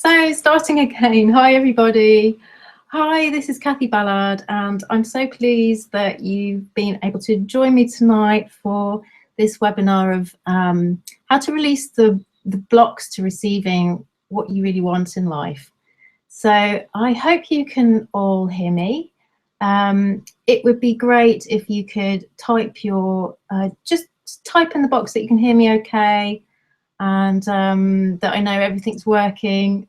So starting again, hi everybody. Hi, this is Cathy Ballard, and I'm so pleased that you've been able to join me tonight for this webinar of how to release the blocks to receiving what you really want in life. So I hope you can all hear me. It would be great if you could type your, just type in the box that you can hear me okay, and that I know everything's working.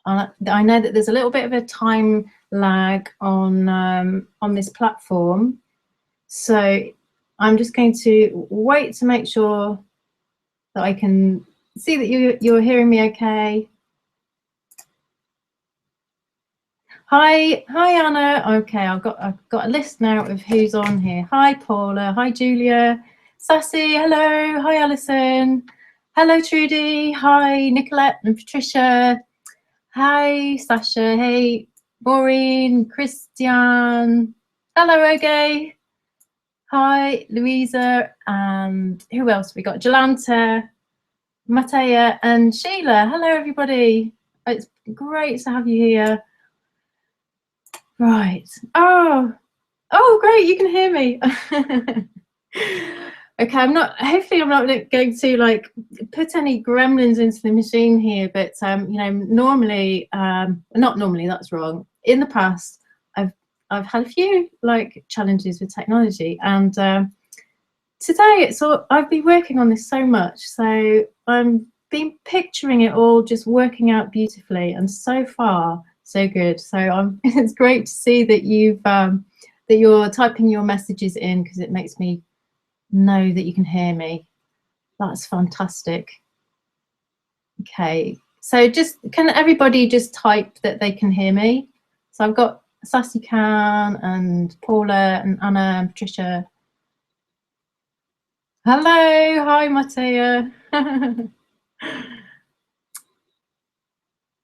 I know that there's a little bit of a time lag on this platform, so I'm just going to wait to make sure that I can see that you're hearing me okay. Hi Anna. Okay, I've got a list now of who's on here. Hi Paula. Hi Julia. Sassy. Hello. Hi Alison. Hello Trudy. Hi Nicolette and Patricia. Hi, Sasha. Hey, Maureen, Christian. Hello, Oge. Hi, Louisa. And who else? We got Jolanta, Matea, and Sheila. Hello, everybody. It's great to have you here. Right. Oh, great. You can hear me. Okay, hopefully I'm not going to like put any gremlins into the machine here, but you know, normally, not normally, that's wrong. In the past, I've had a few like challenges with technology, and today I've been working on this so much, so I'm been picturing it all just working out beautifully, and so far so good. So it's great to see that you're typing your messages in, because it makes me know that you can hear me. That's fantastic. Okay, so can everybody just type that they can hear me? So I've got Sassy Can and Paula and Anna and Patricia. Hello, hi Matea.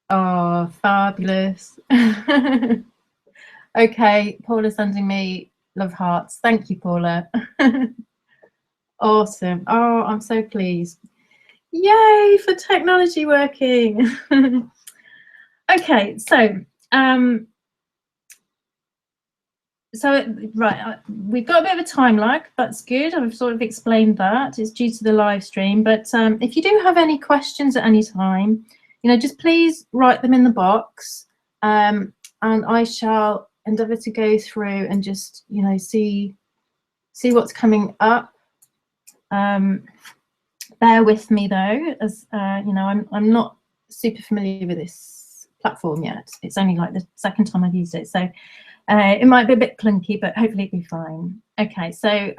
Oh, fabulous. Okay, Paula's sending me love hearts. Thank you, Paula. Awesome. Oh, I'm so pleased. Yay for technology working. Okay, so right, we've got a bit of a time lag. That's good. I've sort of explained that. It's due to the live stream. But if you do have any questions at any time, you know, just please write them in the box, and I shall endeavour to go through and just, you know, see what's coming up. Bear with me though, as you know, I'm not super familiar with this platform yet. It's only like the second time I've used it, so it might be a bit clunky, but hopefully it'll be fine. Okay, so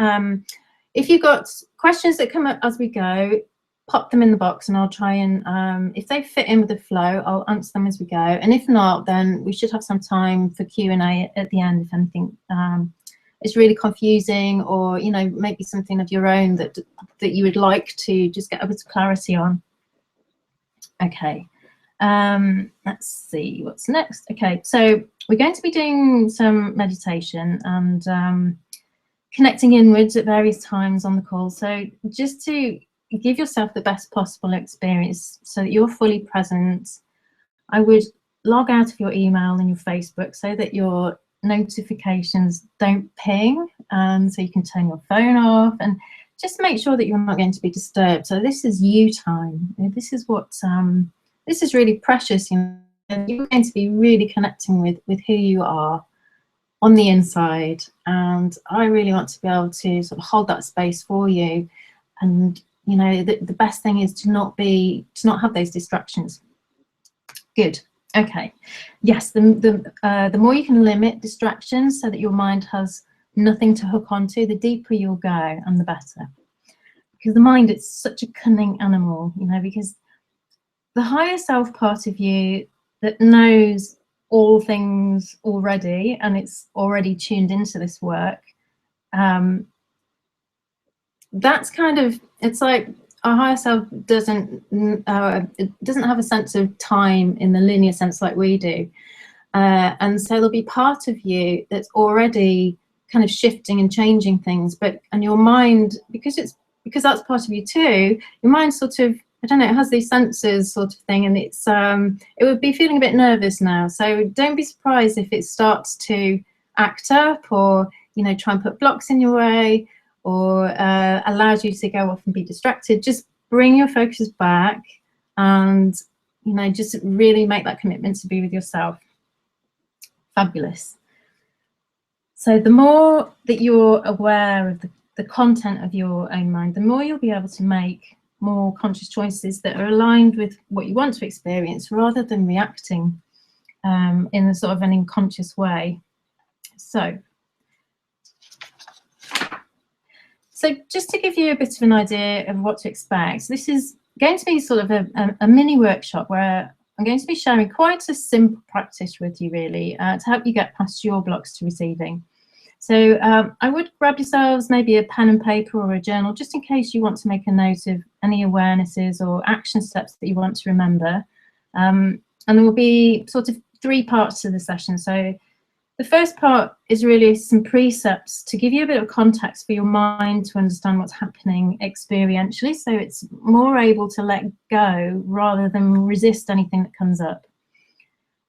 if you've got questions that come up as we go, pop them in the box, and I'll try and if they fit in with the flow, I'll answer them as we go. And if not, then we should have some time for Q&A at the end if anything it's really confusing, or you know, maybe something of your own that you would like to just get a bit of clarity on. Okay, let's see what's next. Okay, so we're going to be doing some meditation and connecting inwards at various times on the call. So just to give yourself the best possible experience so that you're fully present, I would log out of your email and your Facebook so that your notifications don't ping, so you can turn your phone off, and just make sure that you're not going to be disturbed. So this is you time. This is what this is really precious. You know, you're going to be really connecting with who you are on the inside, and I really want to be able to sort of hold that space for you. And you know, the best thing is to not have those distractions. Good. Okay, yes, the more you can limit distractions so that your mind has nothing to hook onto, the deeper you'll go and the better. Because the mind, it's such a cunning animal, you know, because the higher self part of you that knows all things already, and it's already tuned into this work, that's kind of, it's like our higher self doesn't have a sense of time in the linear sense like we do, and so there'll be part of you that's already kind of shifting and changing things, and your mind, because that's part of you too, your mind sort of I don't know, it has these sensors sort of thing, and it's it would be feeling a bit nervous now. So don't be surprised if it starts to act up, or try and put blocks in your way, or allows you to go off and be distracted. Just bring your focus back, and just really make that commitment to be with yourself. Fabulous. So the more that you're aware of the content of your own mind, the more you'll be able to make more conscious choices that are aligned with what you want to experience, rather than reacting in a sort of an unconscious way. So just to give you a bit of an idea of what to expect, this is going to be sort of a mini workshop where I'm going to be sharing quite a simple practice with you, really, to help you get past your blocks to receiving. So I would grab yourselves maybe a pen and paper or a journal, just in case you want to make a note of any awarenesses or action steps that you want to remember. And there will be sort of 3 parts to the session. So the first part is really some precepts to give you a bit of context for your mind to understand what's happening experientially, so it's more able to let go rather than resist anything that comes up.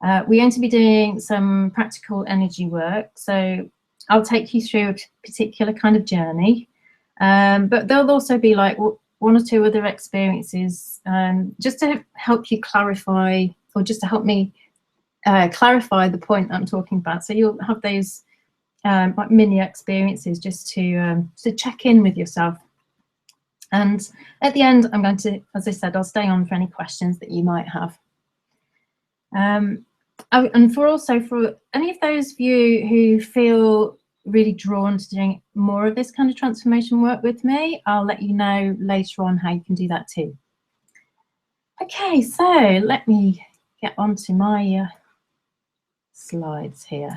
We're going to be doing some practical energy work, so I'll take you through a particular kind of journey, but there'll also be like 1 or 2 other experiences, just to help you clarify, or just to help me clarify the point that I'm talking about. So you'll have those like mini experiences just to check in with yourself. And at the end, I'm going to, as I said, I'll stay on for any questions that you might have. And for any of those of you who feel really drawn to doing more of this kind of transformation work with me, I'll let you know later on how you can do that too. Okay, so let me get onto my slides here.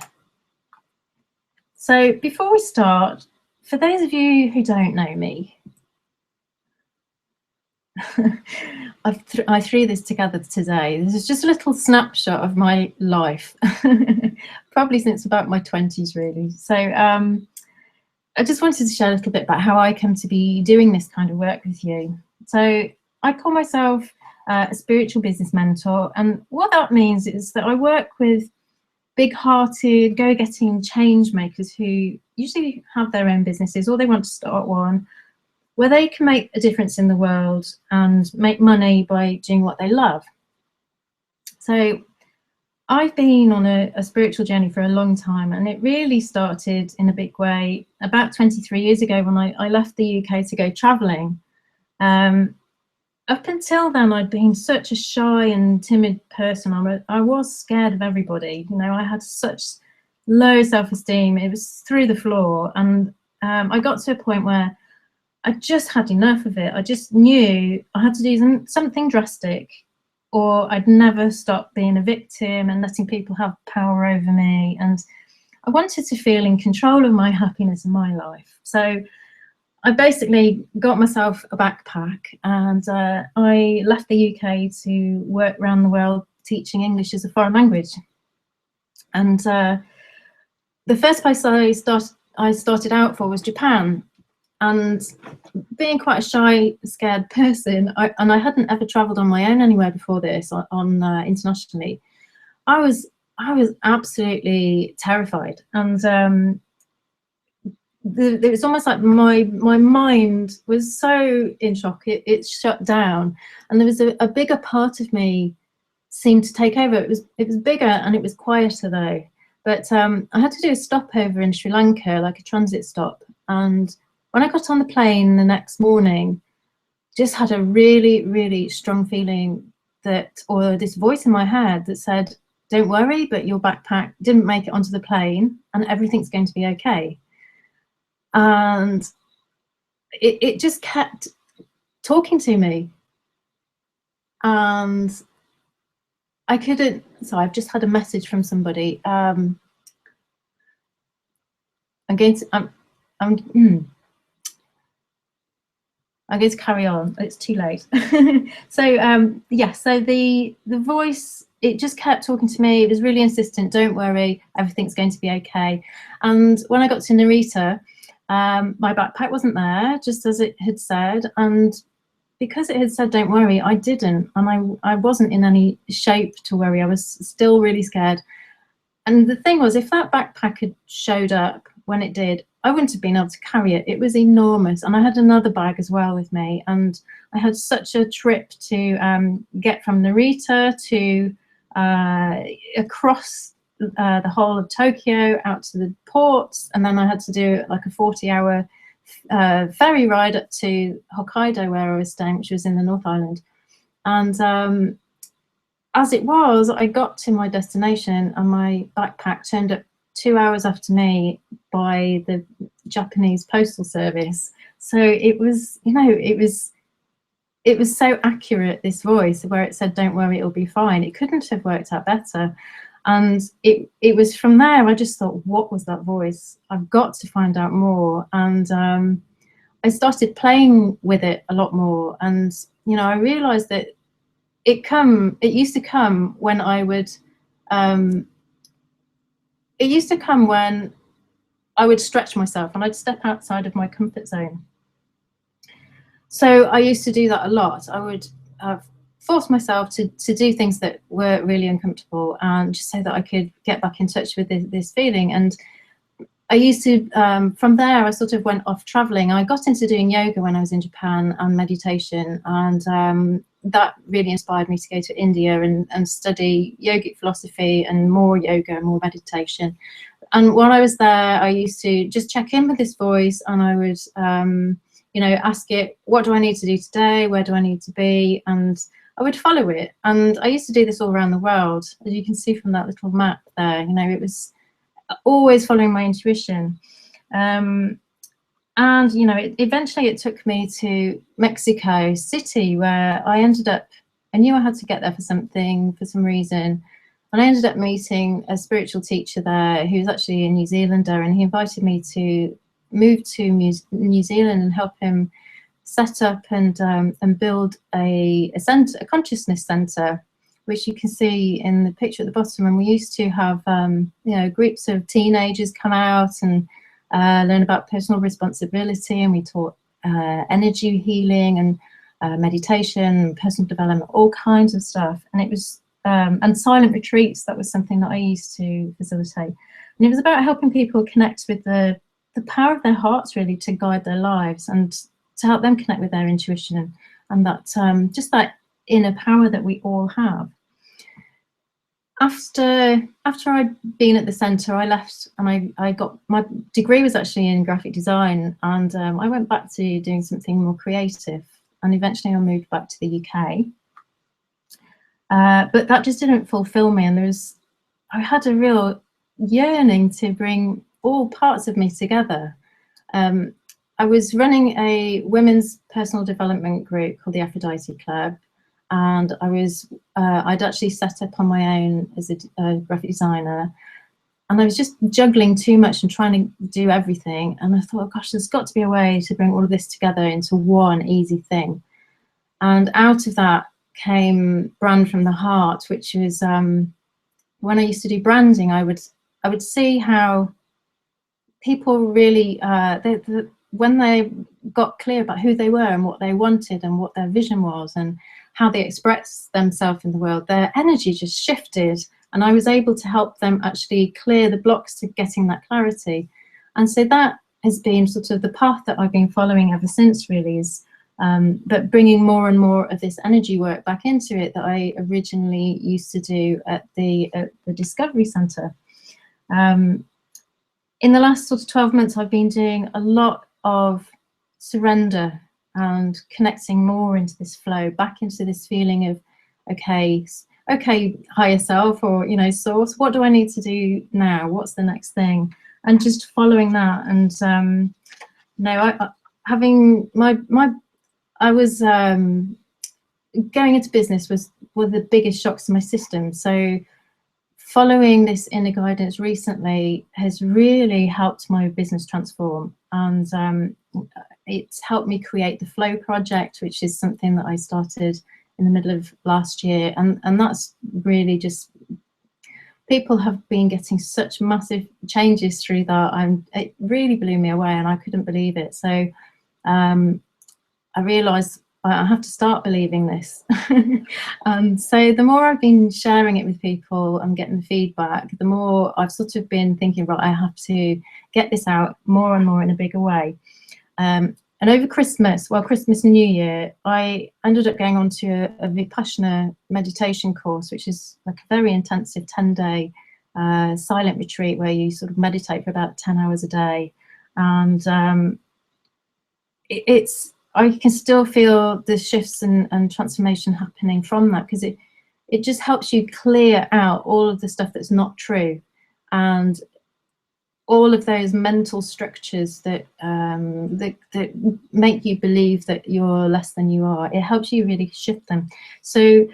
So before we start, for those of you who don't know me, I threw this together today. This is just a little snapshot of my life, probably since about my 20s, really. So I just wanted to share a little bit about how I come to be doing this kind of work with you. So I call myself a spiritual business mentor, and what that means is that I work with big-hearted, go-getting change makers who usually have their own businesses, or they want to start one, where they can make a difference in the world and make money by doing what they love. So I've been on a spiritual journey for a long time, and it really started in a big way about 23 years ago when I left the UK to go travelling. Up until then, I'd been such a shy and timid person. I was scared of everybody. I had such low self-esteem. It was through the floor. And I got to a point where I just had enough of it. I just knew I had to do something drastic, or I'd never stop being a victim and letting people have power over me. And I wanted to feel in control of my happiness and my life. So I basically got myself a backpack, and I left the UK to work around the world teaching English as a foreign language. And the first place I started out for was Japan. And being quite a shy, scared person, and I hadn't ever travelled on my own anywhere before this, internationally, I was absolutely terrified. And it was almost like my mind was so in shock, it shut down, and there was a bigger part of me seemed to take over. It was bigger and it was quieter though. But I had to do a stopover in Sri Lanka, like a transit stop, and when I got on the plane the next morning, just had a really, really strong feeling that, or this voice in my head that said, don't worry, but your backpack didn't make it onto the plane and everything's going to be okay. And it just kept talking to me, and I couldn't. So I've just had a message from somebody. I'm going to carry on. It's too late. So yeah. So the voice, it just kept talking to me. It was really insistent. Don't worry, everything's going to be okay. And when I got to Narita, my backpack wasn't there, just as it had said, and because it had said don't worry, I didn't, and I wasn't in any shape to worry. I was still really scared. And the thing was, if that backpack had showed up when it did, I wouldn't have been able to carry it. It was enormous, and I had another bag as well with me, and I had such a trip to get from Narita to across the whole of Tokyo out to the ports, and then I had to do like a 40-hour ferry ride up to Hokkaido, where I was staying, which was in the North Island. And as it was, I got to my destination and my backpack turned up 2 hours after me by the Japanese postal service. So it was, you know, it was so accurate, this voice, where it said, don't worry, it'll be fine. It couldn't have worked out better. And it was from there, I just thought, what was that voice? I've got to find out more. And I started playing with it a lot more. And, you know, I realized that it used to come when I would, it used to come when I would stretch myself and I'd step outside of my comfort zone. So I used to do that a lot. I would force myself to do things that were really uncomfortable, and just so that I could get back in touch with this feeling. And I used to, from there, I sort of went off traveling. I got into doing yoga when I was in Japan, and meditation, and that really inspired me to go to India and study yogic philosophy and more yoga, more meditation. And while I was there, I used to just check in with this voice, and I would, you know, ask it, what do I need to do today? Where do I need to be? And I would follow it. And I used to do this all around the world. As you can see from that little map there, you know, it was always following my intuition. And, you know, eventually it took me to Mexico City, where I ended up, I knew I had to get there for something, for some reason. And I ended up meeting a spiritual teacher there who was actually a New Zealander, and he invited me to move to New Zealand and help him set up and build a consciousness center, which you can see in the picture at the bottom. And we used to have, you know, groups of teenagers come out and learn about personal responsibility, and we taught energy healing and meditation, personal development, all kinds of stuff. And it was, and silent retreats, that was something that I used to facilitate. And it was about helping people connect with the power of their hearts, really, to guide their lives and to help them connect with their intuition and that just that inner power that we all have. After I'd been at the centre, I left, and I got, my degree was actually in graphic design, and I went back to doing something more creative, and eventually I moved back to the UK. But that just didn't fulfil me, and I had a real yearning to bring all parts of me together. I was running a women's personal development group called the Aphrodite Club, and I'd actually set up on my own as a graphic designer, and I was just juggling too much and trying to do everything. And I thought, oh gosh, there's got to be a way to bring all of this together into one easy thing. And out of that came Brand from the Heart, which was when I used to do branding, I would see how people really, when they got clear about who they were and what they wanted and what their vision was and how they expressed themselves in the world, their energy just shifted, and I was able to help them actually clear the blocks to getting that clarity. And so that has been sort of the path that I've been following ever since, really, is but bringing more and more of this energy work back into it that I originally used to do at the Discovery Centre. In the last sort of 12 months, I've been doing a lot of surrender and connecting more into this flow, back into this feeling of, okay, higher self, or, you know, source, what do I need to do now? What's the next thing? And just following that. And, you know, I was going into business was one of the biggest shocks to my system. So following this inner guidance recently has really helped my business transform, and it's helped me create the Flow project, which is something that I started in the middle of last year, and that's really just, people have been getting such massive changes through that. It really blew me away, and I couldn't believe it. So I realized I have to start believing this. And so the more I've been sharing it with people and getting the feedback, the more I've sort of been thinking, right, I have to get this out more and more in a bigger way. And over Christmas, well, Christmas and New Year, I ended up going on to a Vipassana meditation course, which is like a very intensive 10-day silent retreat where you sort of meditate for about 10 hours a day. And I can still feel the shifts and transformation happening from that, because it just helps you clear out all of the stuff that's not true, and all of those mental structures that that make you believe that you're less than you are. It helps you really shift them. So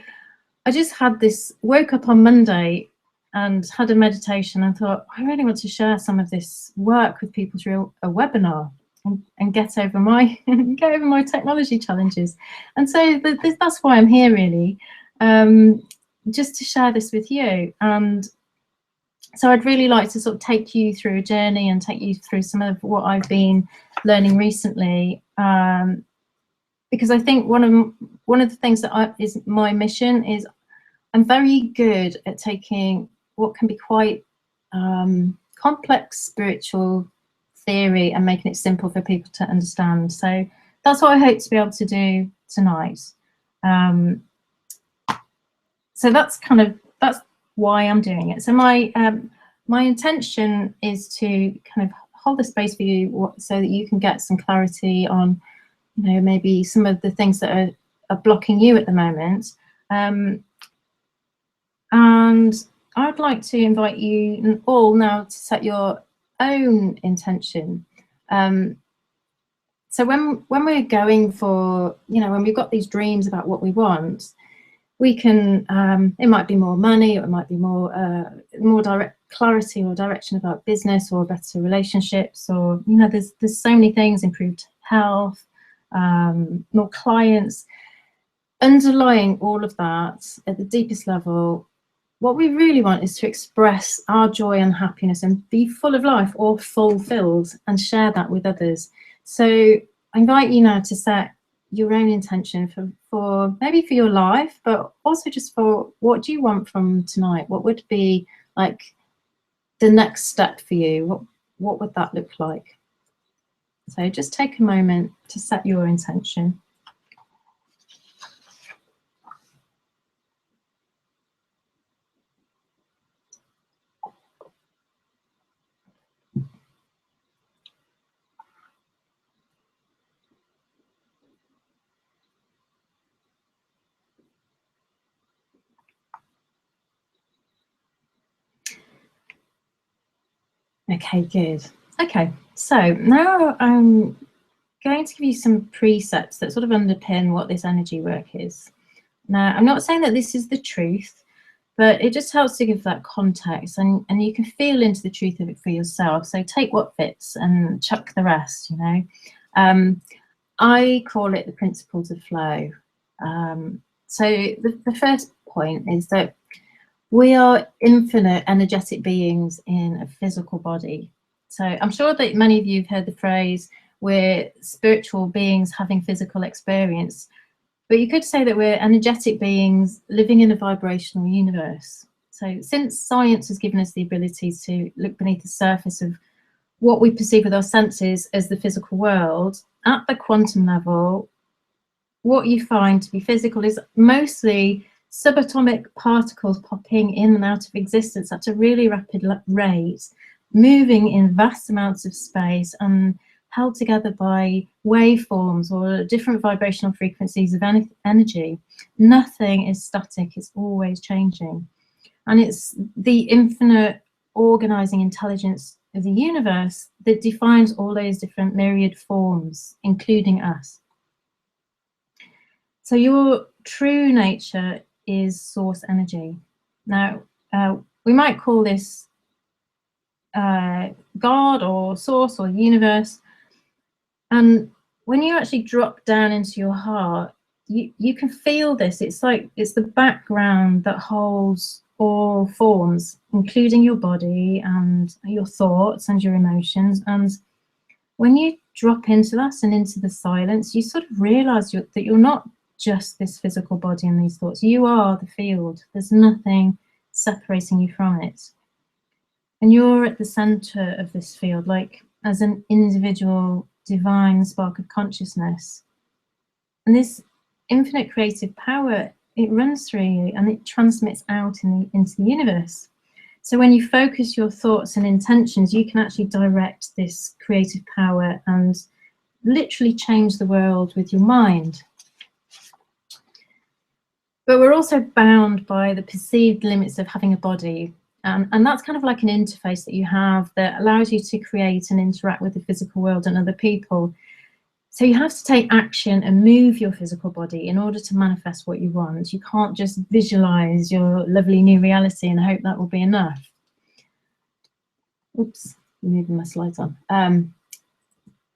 I just had this, woke up on Monday and had a meditation and thought, I really want to share some of this work with people through a webinar and get over my technology challenges. And so that's why I'm here, really, just to share this with you. And so I'd really like to sort of take you through a journey and take you through some of what I've been learning recently, because I think one of the things that is my mission is I'm very good at taking what can be quite complex spiritual theory and making it simple for people to understand. So that's what I hope to be able to do tonight. So that's why I'm doing it. So my intention is to kind of hold the space for you so that you can get some clarity on, you know, maybe some of the things that are blocking you at the moment. And I'd like to invite you all now to set your own intention. So when we're going for, you know, when we've got these dreams about what we want, we can, it might be more money, or it might be more direct clarity or direction about business or better relationships, or, you know, there's so many things, improved health, more clients. Underlying all of that at the deepest level, what we really want is to express our joy and happiness and be full of life or fulfilled and share that with others. So I invite you now to set your own intention for maybe for your life, but also just for what do you want from tonight? What would be like the next step for you? What would that look like? So just take a moment to set your intention. Okay, good. Okay, so now I'm going to give you some precepts that sort of underpin what this energy work is. Now, I'm not saying that this is the truth, but it just helps to give that context, and you can feel into the truth of it for yourself. So take what fits and chuck the rest, you know. I call it the principles of flow. So the first point is that we are infinite energetic beings in a physical body. So I'm sure that many of you have heard the phrase, we're spiritual beings having physical experience, but you could say that we're energetic beings living in a vibrational universe. So since science has given us the ability to look beneath the surface of what we perceive with our senses as the physical world, at the quantum level, what you find to be physical is mostly subatomic particles popping in and out of existence at a really rapid rate, moving in vast amounts of space and held together by waveforms or different vibrational frequencies of energy. Nothing is static, it's always changing. And it's the infinite organizing intelligence of the universe that defines all those different myriad forms, including us. So your true nature is source energy. Now, we might call this God or source or universe. And when you actually drop down into your heart, you can feel this. It's like it's the background that holds all forms, including your body and your thoughts and your emotions. And when you drop into that and into the silence, you sort of realize that you're not just this physical body and these thoughts. You are the field. There's nothing separating you from it. And you're at the center of this field, like as an individual divine spark of consciousness. And this infinite creative power, it runs through you and it transmits out into the universe. So when you focus your thoughts and intentions, you can actually direct this creative power and literally change the world with your mind. But we're also bound by the perceived limits of having a body. And that's kind of like an interface that you have that allows you to create and interact with the physical world and other people. So you have to take action and move your physical body in order to manifest what you want. You can't just visualize your lovely new reality and hope that will be enough. Oops, moving my slides on.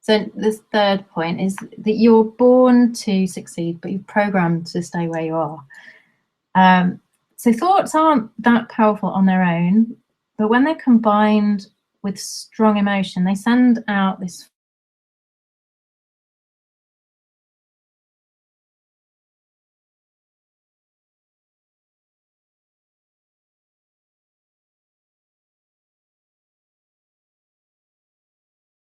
So this third point is that you're born to succeed, but you're programmed to stay where you are. So thoughts aren't that powerful on their own, but when they're combined with strong emotion, they send out this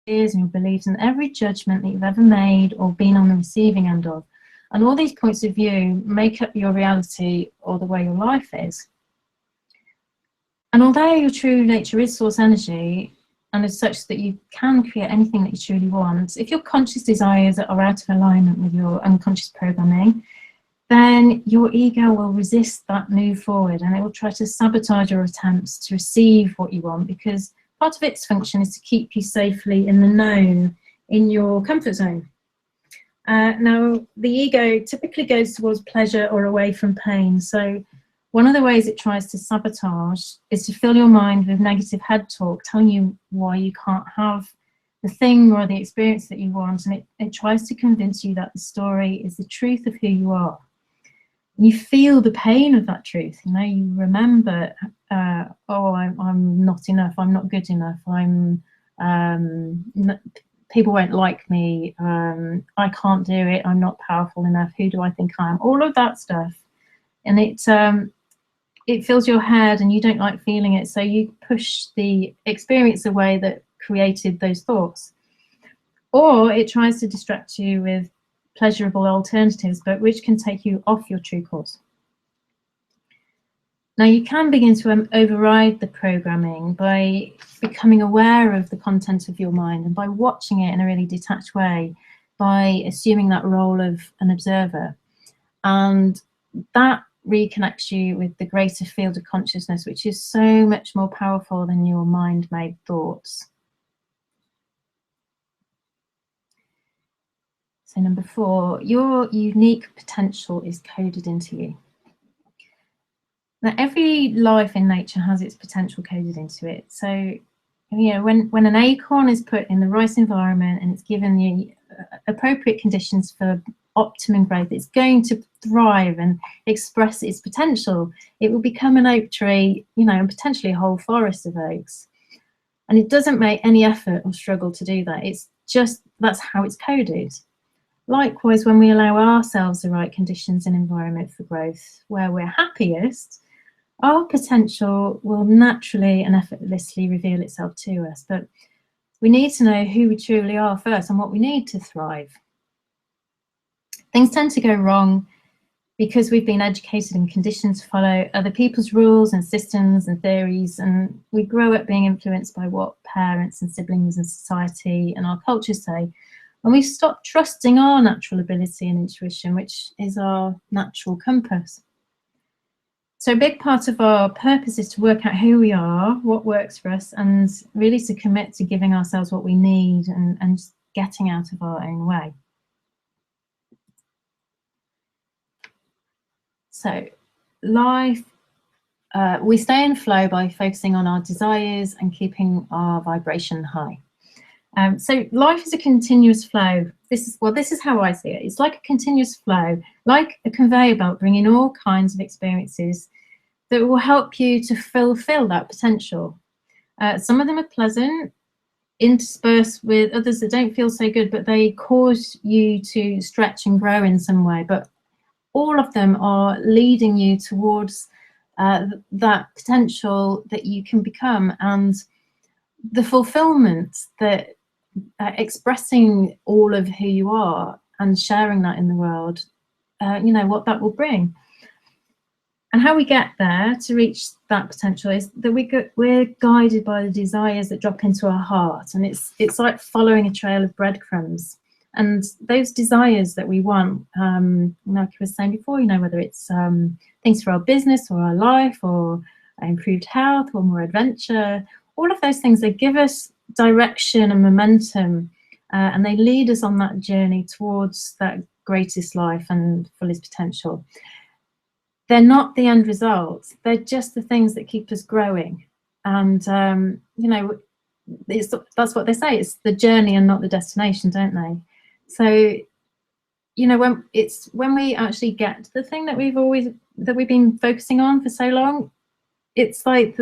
and your beliefs and every judgment that you've ever made or been on the receiving end of. And all these points of view make up your reality or the way your life is. And although your true nature is source energy, and as such that you can create anything that you truly want, if your conscious desires are out of alignment with your unconscious programming, then your ego will resist that move forward and it will try to sabotage your attempts to receive what you want, because part of its function is to keep you safely in the known, in your comfort zone. Now, the ego typically goes towards pleasure or away from pain. So one of the ways it tries to sabotage is to fill your mind with negative head talk, telling you why you can't have the thing or the experience that you want. And it tries to convince you that the story is the truth of who you are. You feel the pain of that truth, you know, you remember, oh, I'm not enough, I'm not good enough, people won't like me, I can't do it, I'm not powerful enough, who do I think I am, all of that stuff. And it fills your head and you don't like feeling it, so you push the experience away that created those thoughts. Or it tries to distract you with pleasurable alternatives, but which can take you off your true course. Now you can begin to override the programming by becoming aware of the content of your mind and by watching it in a really detached way, by assuming that role of an observer. And that reconnects you with the greater field of consciousness, which is so much more powerful than your mind-made thoughts. So number 4, your unique potential is coded into you. Now, every life in nature has its potential coded into it. So, you know, when an acorn is put in the right environment and it's given the appropriate conditions for optimum growth, it's going to thrive and express its potential. It will become an oak tree, you know, and potentially a whole forest of oaks. And it doesn't make any effort or struggle to do that. It's just, that's how it's coded. Likewise, when we allow ourselves the right conditions and environment for growth, where we're happiest, our potential will naturally and effortlessly reveal itself to us. But we need to know who we truly are first and what we need to thrive. Things tend to go wrong because we've been educated and conditioned to follow other people's rules and systems and theories, and we grow up being influenced by what parents and siblings and society and our culture say. And we stop trusting our natural ability and intuition, which is our natural compass. So a big part of our purpose is to work out who we are, what works for us, and really to commit to giving ourselves what we need and just getting out of our own way. So life, we stay in flow by focusing on our desires and keeping our vibration high. So life is a continuous flow. This is how I see it. It's like a continuous flow, like a conveyor belt, bringing all kinds of experiences that will help you to fulfill that potential. Some of them are pleasant, interspersed with others that don't feel so good, but they cause you to stretch and grow in some way. But all of them are leading you towards that potential that you can become, and the fulfillment that expressing all of who you are and sharing that in the world, you know, what that will bring. And how we get there to reach that potential is that we're guided by the desires that drop into our heart, and it's like following a trail of breadcrumbs. And those desires that we want, like I was saying before, you know, whether it's things for our business or our life or improved health or more adventure, all of those things, they give us direction and momentum, and they lead us on that journey towards that greatest life and fullest potential. They're not the end result. They're just the things that keep us growing. And, you know, that's what they say. It's the journey and not the destination, don't they? So, you know, when we actually get to the thing that we've been focusing on for so long, it's like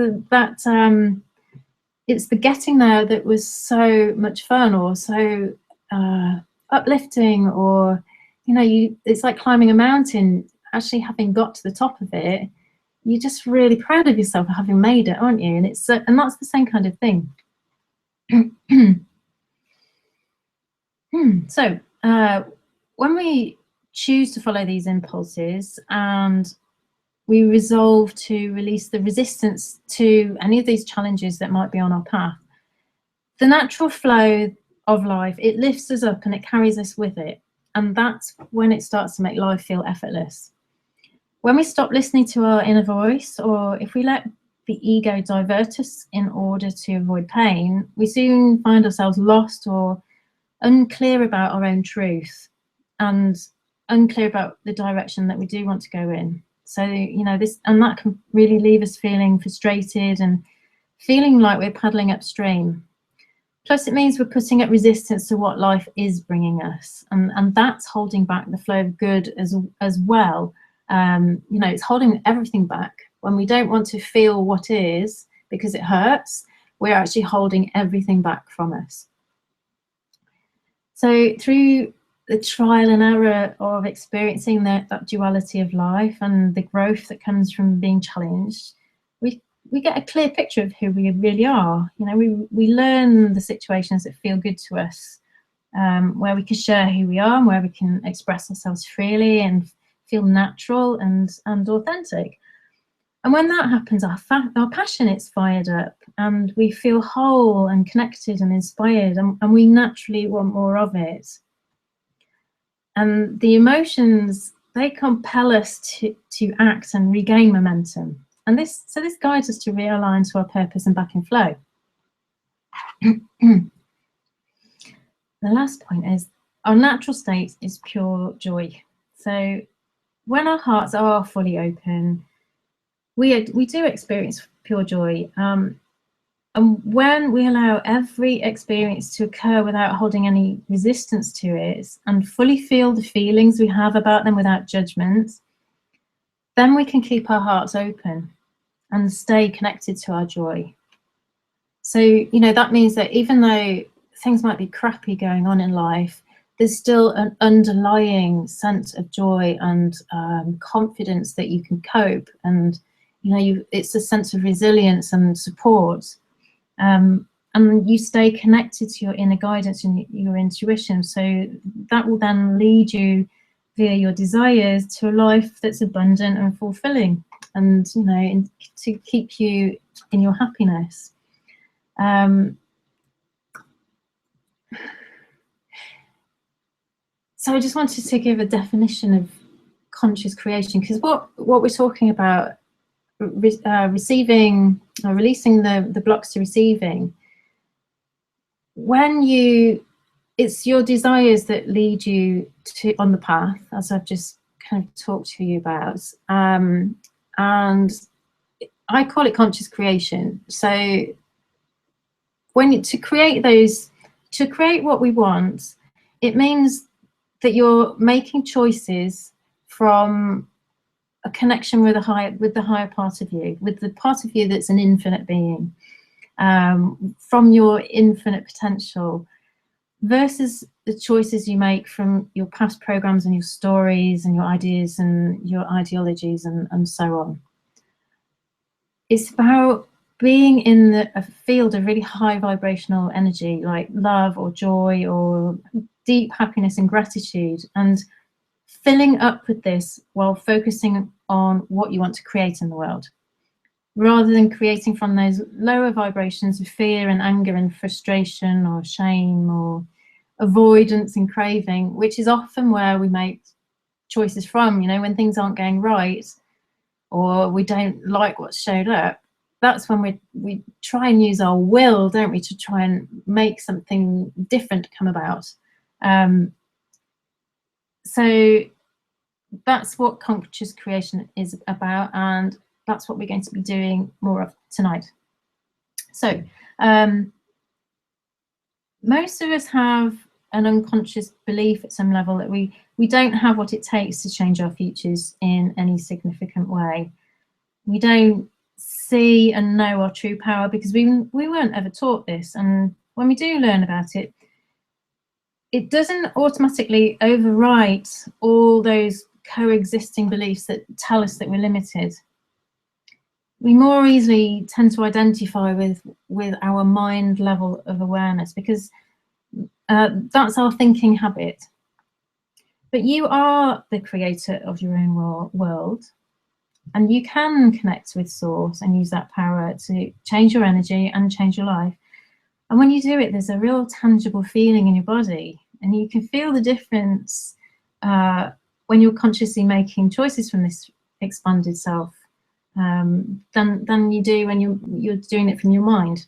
it's the getting there that was so much fun, or so uplifting, or, you know, it's like climbing a mountain. Actually having got to the top of it, you're just really proud of yourself for having made it, aren't you? And and that's the same kind of thing. So when we choose to follow these impulses and we resolve to release the resistance to any of these challenges that might be on our path, the natural flow of life, it lifts us up and it carries us with it. And that's when it starts to make life feel effortless. When we stop listening to our inner voice, or if we let the ego divert us in order to avoid pain, we soon find ourselves lost or unclear about our own truth and unclear about the direction that we do want to go in. So, you know, that can really leave us feeling frustrated and feeling like we're paddling upstream. Plus, it means we're putting up resistance to what life is bringing us, and that's holding back the flow of good as well. You know, it's holding everything back. When we don't want to feel what is because it hurts, we're actually holding everything back from us. So through the trial and error of experiencing that duality of life and the growth that comes from being challenged, we get a clear picture of who we really are. You know, we learn the situations that feel good to us, where we can share who we are and where we can express ourselves freely and feel natural and authentic. And when that happens, our passion is fired up and we feel whole and connected and inspired, and we naturally want more of it. And the emotions, they compel us to act and regain momentum. And this guides us to realign to our purpose and back in flow. The last point is our natural state is pure joy. So when our hearts are fully open, we do experience pure joy. And when we allow every experience to occur without holding any resistance to it and fully feel the feelings we have about them without judgment, then we can keep our hearts open and stay connected to our joy. So, you know, that means that even though things might be crappy going on in life, there's still an underlying sense of joy and confidence that you can cope. And, you know, it's a sense of resilience and support. And you stay connected to your inner guidance and your intuition. So that will then lead you via your desires to a life that's abundant and fulfilling, and, you know, to keep you in your happiness. So I just wanted to give a definition of conscious creation, because what we're talking about, receiving or releasing the blocks to receiving, it's your desires that lead you on the path, as I've just kind of talked to you about, and I call it conscious creation. So to create what we want, it means that you're making choices from a connection with the higher part of you, with the part of you that's an infinite being. from your infinite potential, versus the choices you make from your past programs and your stories and your ideas and your ideologies and so on. It's about being in a field of really high vibrational energy, like love or joy or deep happiness and gratitude, and filling up with this while focusing on what you want to create in the world, rather than creating from those lower vibrations of fear and anger and frustration or shame or avoidance and craving, which is often where we make choices from, you know, when things aren't going right or we don't like what's showed up. That's when we try and use our will, don't we, to try and make something different come about. So that's what conscious creation is about, and that's what we're going to be doing more of tonight. So most of us have an unconscious belief at some level that we don't have what it takes to change our futures in any significant way. We don't see and know our true power because we weren't ever taught this, and when we do learn about it, it doesn't automatically overwrite all those coexisting beliefs that tell us that we're limited. We more easily tend to identify with our mind level of awareness because that's our thinking habit. But you are the creator of your own world, and you can connect with source and use that power to change your energy and change your life. And when you do it, there's a real tangible feeling in your body, and you can feel the difference when you're consciously making choices from this expanded self than you do when you're doing it from your mind.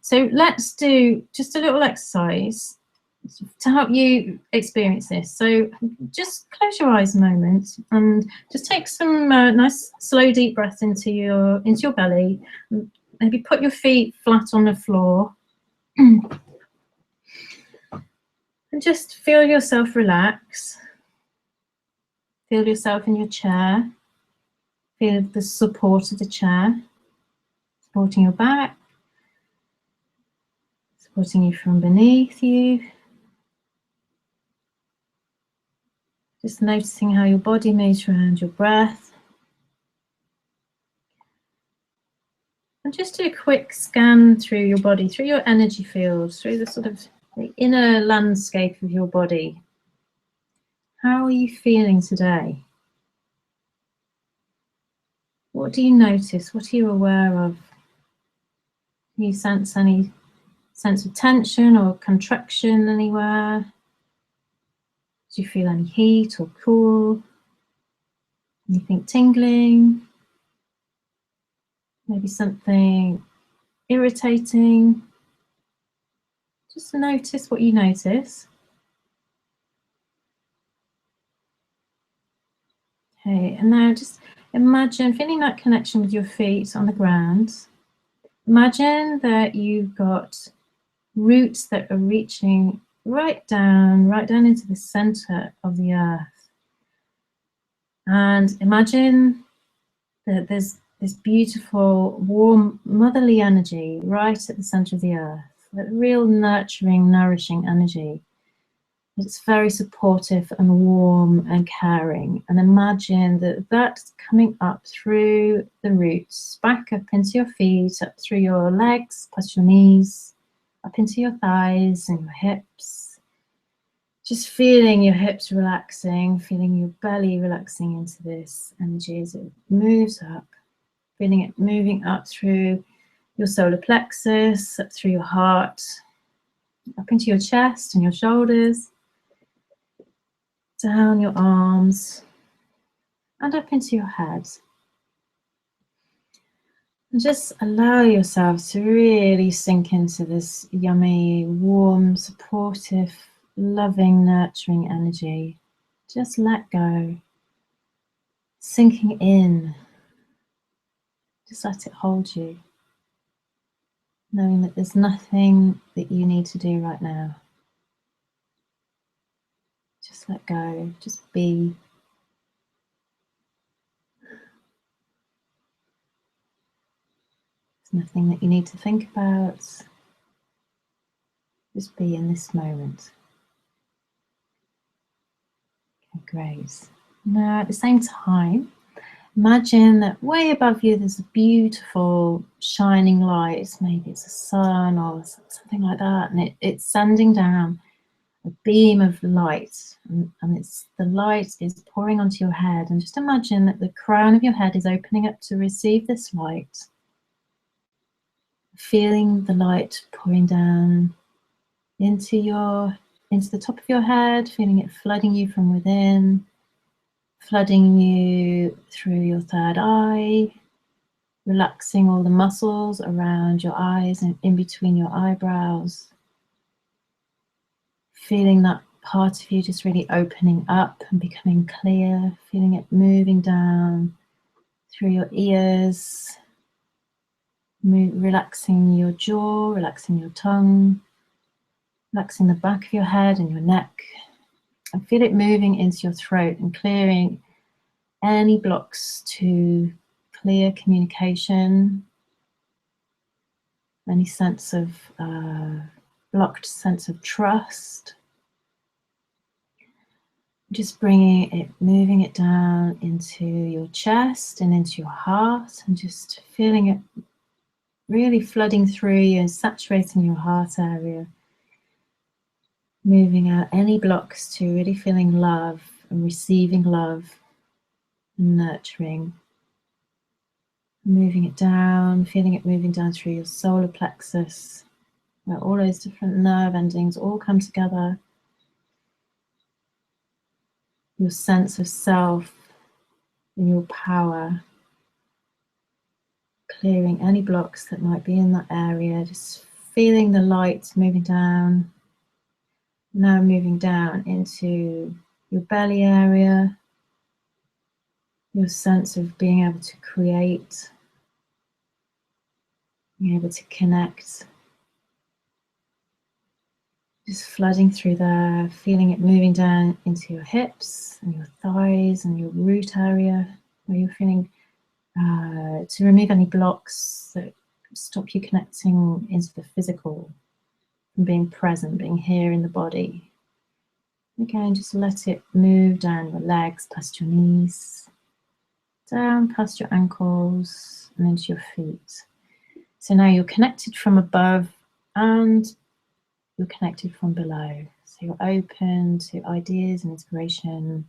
So let's do just a little exercise to help you experience this. So just close your eyes a moment and just take some nice slow deep breath into your belly. Maybe put your feet flat on the floor and just feel yourself relax. Feel yourself in your chair. Feel the support of the chair, supporting your back, supporting you from beneath you. Just noticing how your body moves around your breath. And just do a quick scan through your body, through your energy fields, through the sort of the inner landscape of your body. How are you feeling today? What do you notice? What are you aware of? Do you sense any sense of tension or contraction anywhere? Do you feel any heat or cool? Anything tingling? Maybe something irritating? Just notice what you notice. Okay, and now just imagine feeling that connection with your feet on the ground. Imagine that you've got roots that are reaching right down into the center of the earth. And imagine that there's this beautiful, warm, motherly energy right at the center of the earth, that real nurturing, nourishing energy. It's very supportive and warm and caring. And imagine that that's coming up through the roots, back up into your feet, up through your legs, past your knees, up into your thighs and your hips. Just feeling your hips relaxing, feeling your belly relaxing into this energy as it moves up, feeling it moving up through your solar plexus, up through your heart, up into your chest and your shoulders, down your arms, and up into your head. And just allow yourself to really sink into this yummy, warm, supportive, loving, nurturing energy. Just let go. Sinking in. Just let it hold you. Knowing that there's nothing that you need to do right now. Just let go. Just be. Nothing that you need to think about. Just be in this moment. Okay, great. Now, at the same time, imagine that way above you there's a beautiful shining light. Maybe it's a sun or something like that, and it's sending down a beam of light, and it's the light is pouring onto your head. And just imagine that the crown of your head is opening up to receive this light. Feeling the light pouring down into the top of your head, feeling it flooding you from within, flooding you through your third eye, relaxing all the muscles around your eyes and in between your eyebrows. Feeling that part of you just really opening up and becoming clear, feeling it moving down through your ears, relaxing your jaw, relaxing your tongue, relaxing the back of your head and your neck, and feel it moving into your throat and clearing any blocks to clear communication, any sense of blocked sense of trust. Just bringing it, moving it down into your chest and into your heart, and just feeling it really flooding through you and saturating your heart area. Moving out any blocks to really feeling love and receiving love and nurturing. Moving it down, feeling it moving down through your solar plexus, where all those different nerve endings all come together. Your sense of self and your power, clearing any blocks that might be in that area, just feeling the light moving down. Now moving down into your belly area, your sense of being able to create, being able to connect. Just flooding through there, feeling it moving down into your hips and your thighs and your root area, where you're feeling to remove any blocks that stop you connecting into the physical, and being present, being here in the body. Again, just let it move down your legs, past your knees, down past your ankles and into your feet. So now you're connected from above and you're connected from below. So you're open to ideas and inspiration,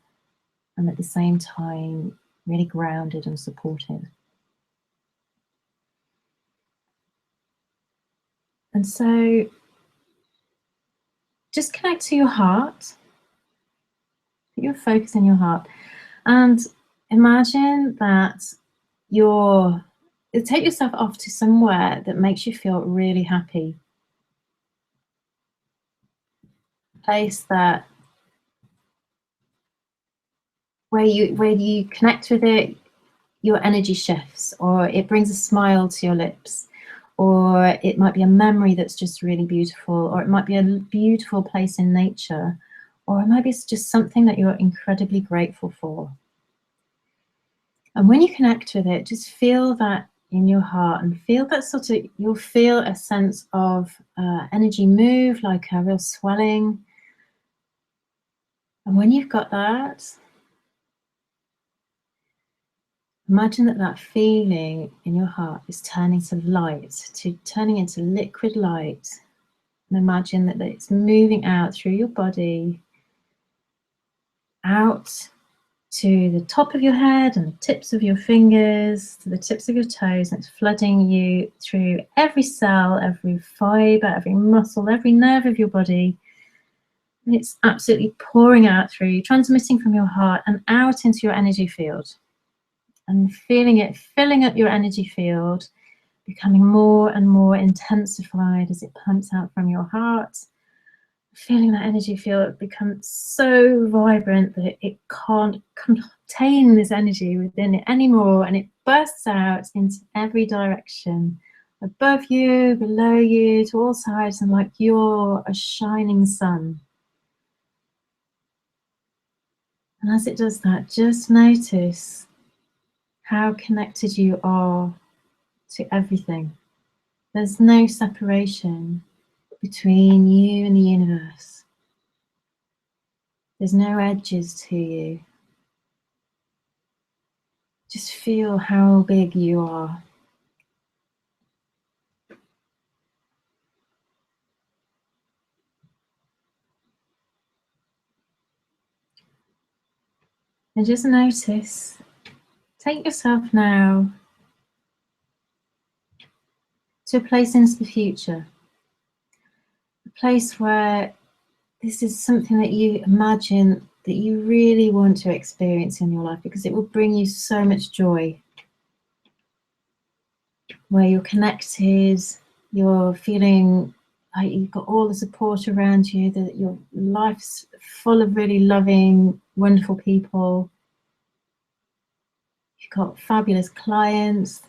and at the same time really grounded and supported. And so just connect to your heart, put your focus in your heart, and imagine that take yourself off to somewhere that makes you feel really happy. A place that where you connect with it, your energy shifts, or it brings a smile to your lips, or it might be a memory that's just really beautiful, or it might be a beautiful place in nature, or it might be just something that you're incredibly grateful for. And when you connect with it, just feel that in your heart, and feel that you'll feel a sense of energy move, like a real swelling. And when you've got that, imagine that feeling in your heart is turning to light, turning into liquid light. And imagine that it's moving out through your body, out to the top of your head and the tips of your fingers, to the tips of your toes, and it's flooding you through every cell, every fiber, every muscle, every nerve of your body. And it's absolutely pouring out through you, transmitting from your heart and out into your energy field. And feeling it filling up your energy field, becoming more and more intensified as it pumps out from your heart. Feeling that energy field become so vibrant that it can't contain this energy within it anymore, and it bursts out into every direction, above you, below you, to all sides, and like you're a shining sun. And as it does that, just notice how connected you are to everything. There's no separation between you and the universe. There's no edges to you. Just feel how big you are. And just notice, take yourself now to a place into the future. A place where this is something that you imagine that you really want to experience in your life, because it will bring you so much joy. Where you're connected, you're feeling like you've got all the support around you, that your life's full of really loving, wonderful people. You've got fabulous clients.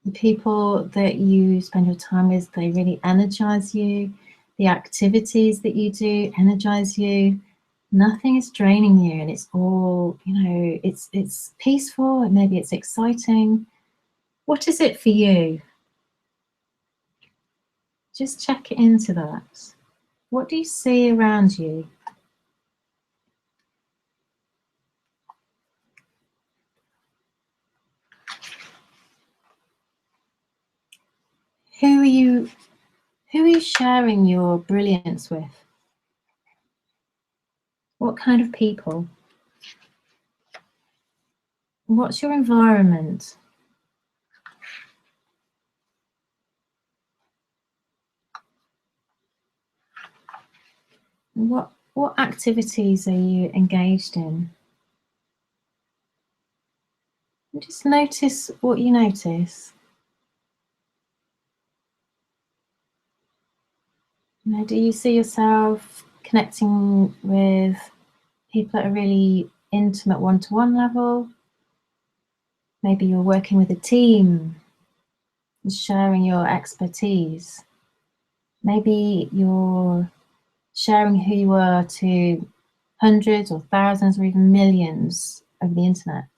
The people that you spend your time with, they really energize you. The activities that you do energize you. Nothing is draining you, and it's all, you know, it's peaceful, and maybe it's exciting. What is it for you? Just check into that. What do you see around you? Who are you sharing your brilliance with? What kind of people? What's your environment? What activities are you engaged in? And just notice what you notice. You know, do you see yourself connecting with people at a really intimate one-to-one level? Maybe you're working with a team and sharing your expertise. Maybe you're sharing who you are to hundreds or thousands or even millions over the internet.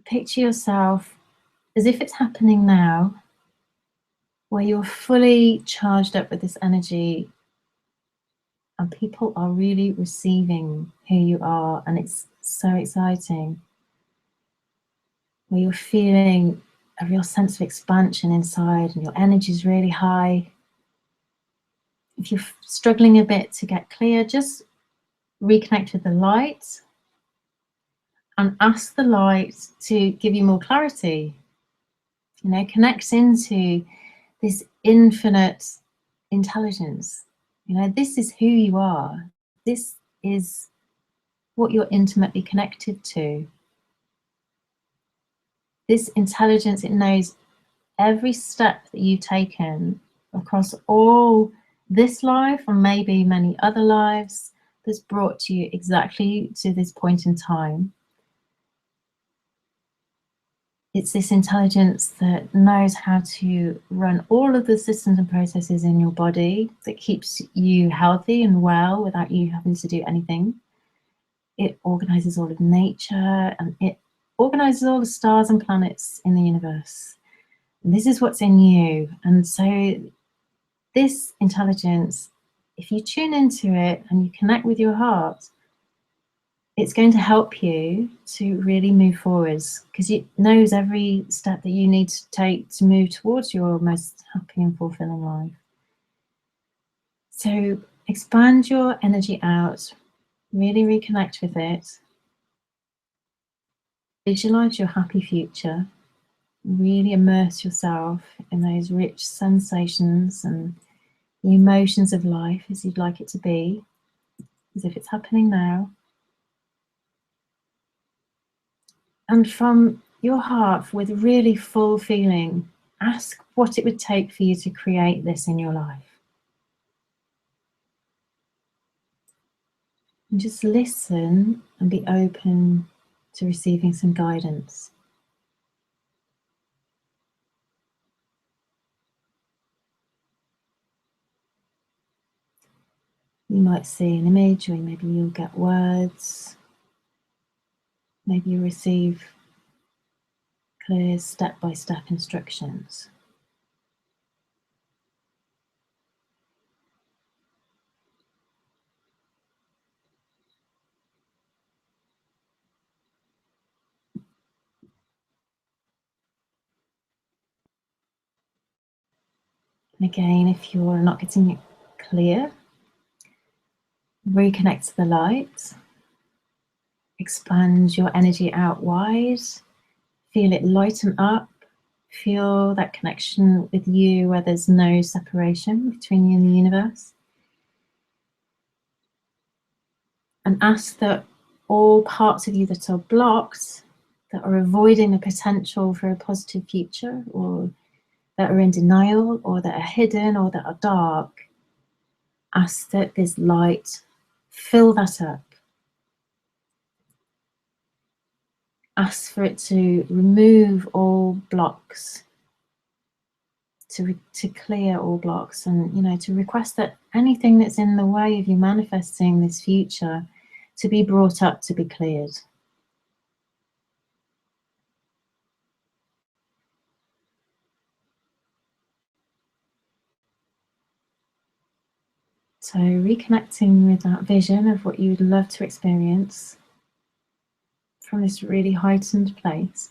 Picture yourself as if it's happening now, where you're fully charged up with this energy and people are really receiving who you are, and it's so exciting. Where you're feeling a real sense of expansion inside and your energy is really high. If you're struggling a bit to get clear, just reconnect with the light and ask the light to give you more clarity. You know, connect into this infinite intelligence. You know, this is who you are. This is what you're intimately connected to. This intelligence, it knows every step that you've taken across all this life and maybe many other lives that's brought you exactly to this point in time. It's this intelligence that knows how to run all of the systems and processes in your body that keeps you healthy and well without you having to do anything. It organizes all of nature, and it organizes all the stars and planets in the universe. And this is what's in you. And so this intelligence, if you tune into it and you connect with your heart, it's going to help you to really move forwards, because it knows every step that you need to take to move towards your most happy and fulfilling life. So expand your energy out, really reconnect with it. Visualize your happy future. Really immerse yourself in those rich sensations and the emotions of life as you'd like it to be, as if it's happening now. And from your heart, with really full feeling, ask what it would take for you to create this in your life. And just listen and be open to receiving some guidance. You might see an image, or maybe you'll get words. Maybe you receive clear step-by-step instructions. And again, if you're not getting it clear, reconnect to the light, expand your energy out wide, feel it lighten up, feel that connection with you where there's no separation between you and the universe. And ask that all parts of you that are blocked, that are avoiding the potential for a positive future, or that are in denial, or that are hidden, or that are dark, ask that this light fill that up. Ask for it to remove all blocks, to clear all blocks, and to request that anything that's in the way of you manifesting this future to be brought up, to be cleared. So reconnecting with that vision of what you would love to experience from this really heightened place.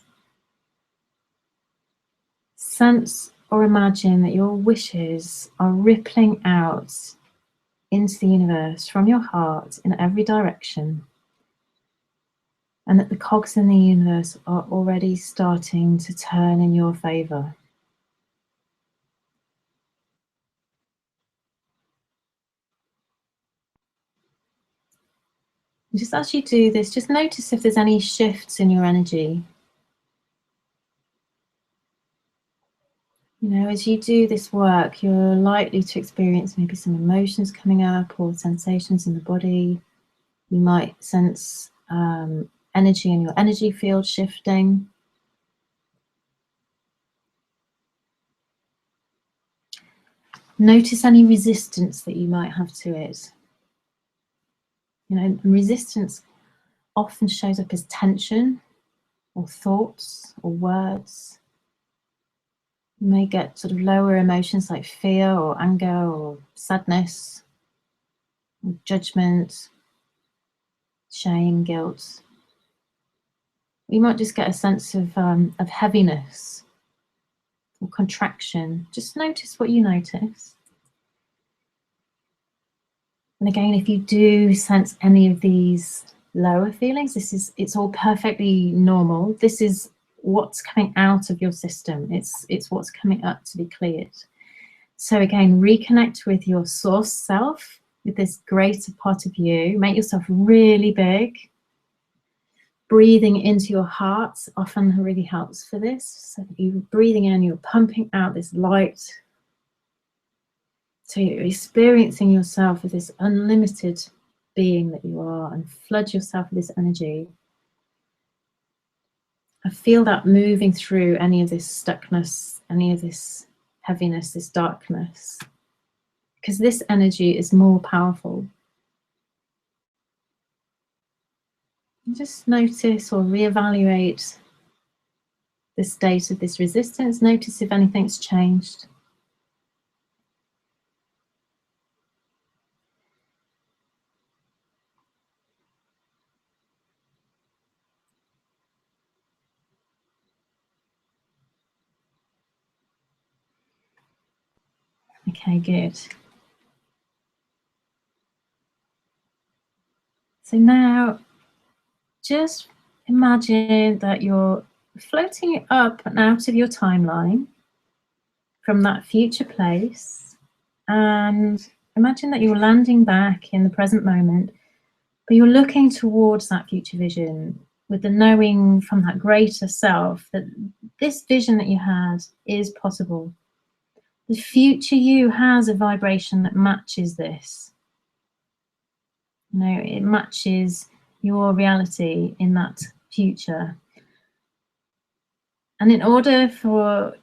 Sense or imagine that your wishes are rippling out into the universe from your heart in every direction, and that the cogs in the universe are already starting to turn in your favor. Just as you do this, just notice if there's any shifts in your energy. As you do this work, you're likely to experience maybe some emotions coming up or sensations in the body. You might sense energy in your energy field shifting. Notice any resistance that you might have to it. Resistance often shows up as tension or thoughts or words. You may get sort of lower emotions like fear or anger or sadness, or judgment, shame, guilt. You might just get a sense of heaviness or contraction. Just notice what you notice. And again, if you do sense any of these lower feelings, it's all perfectly normal. This is what's coming out of your system. It's what's coming up to be cleared. So again, reconnect with your source self, with this greater part of you. Make yourself really big. Breathing into your heart often really helps for this. So you're breathing in, you're pumping out this light. So you're experiencing yourself as this unlimited being that you are, and flood yourself with this energy. I feel that moving through any of this stuckness, any of this heaviness, this darkness, because this energy is more powerful. And just notice or reevaluate the state of this resistance. Notice if anything's changed. Okay, good. So now just imagine that you're floating up and out of your timeline from that future place, and imagine that you're landing back in the present moment, but you're looking towards that future vision with the knowing from that greater self that this vision that you had is possible. The future you has a vibration that matches this. It matches your reality in that future. And in order for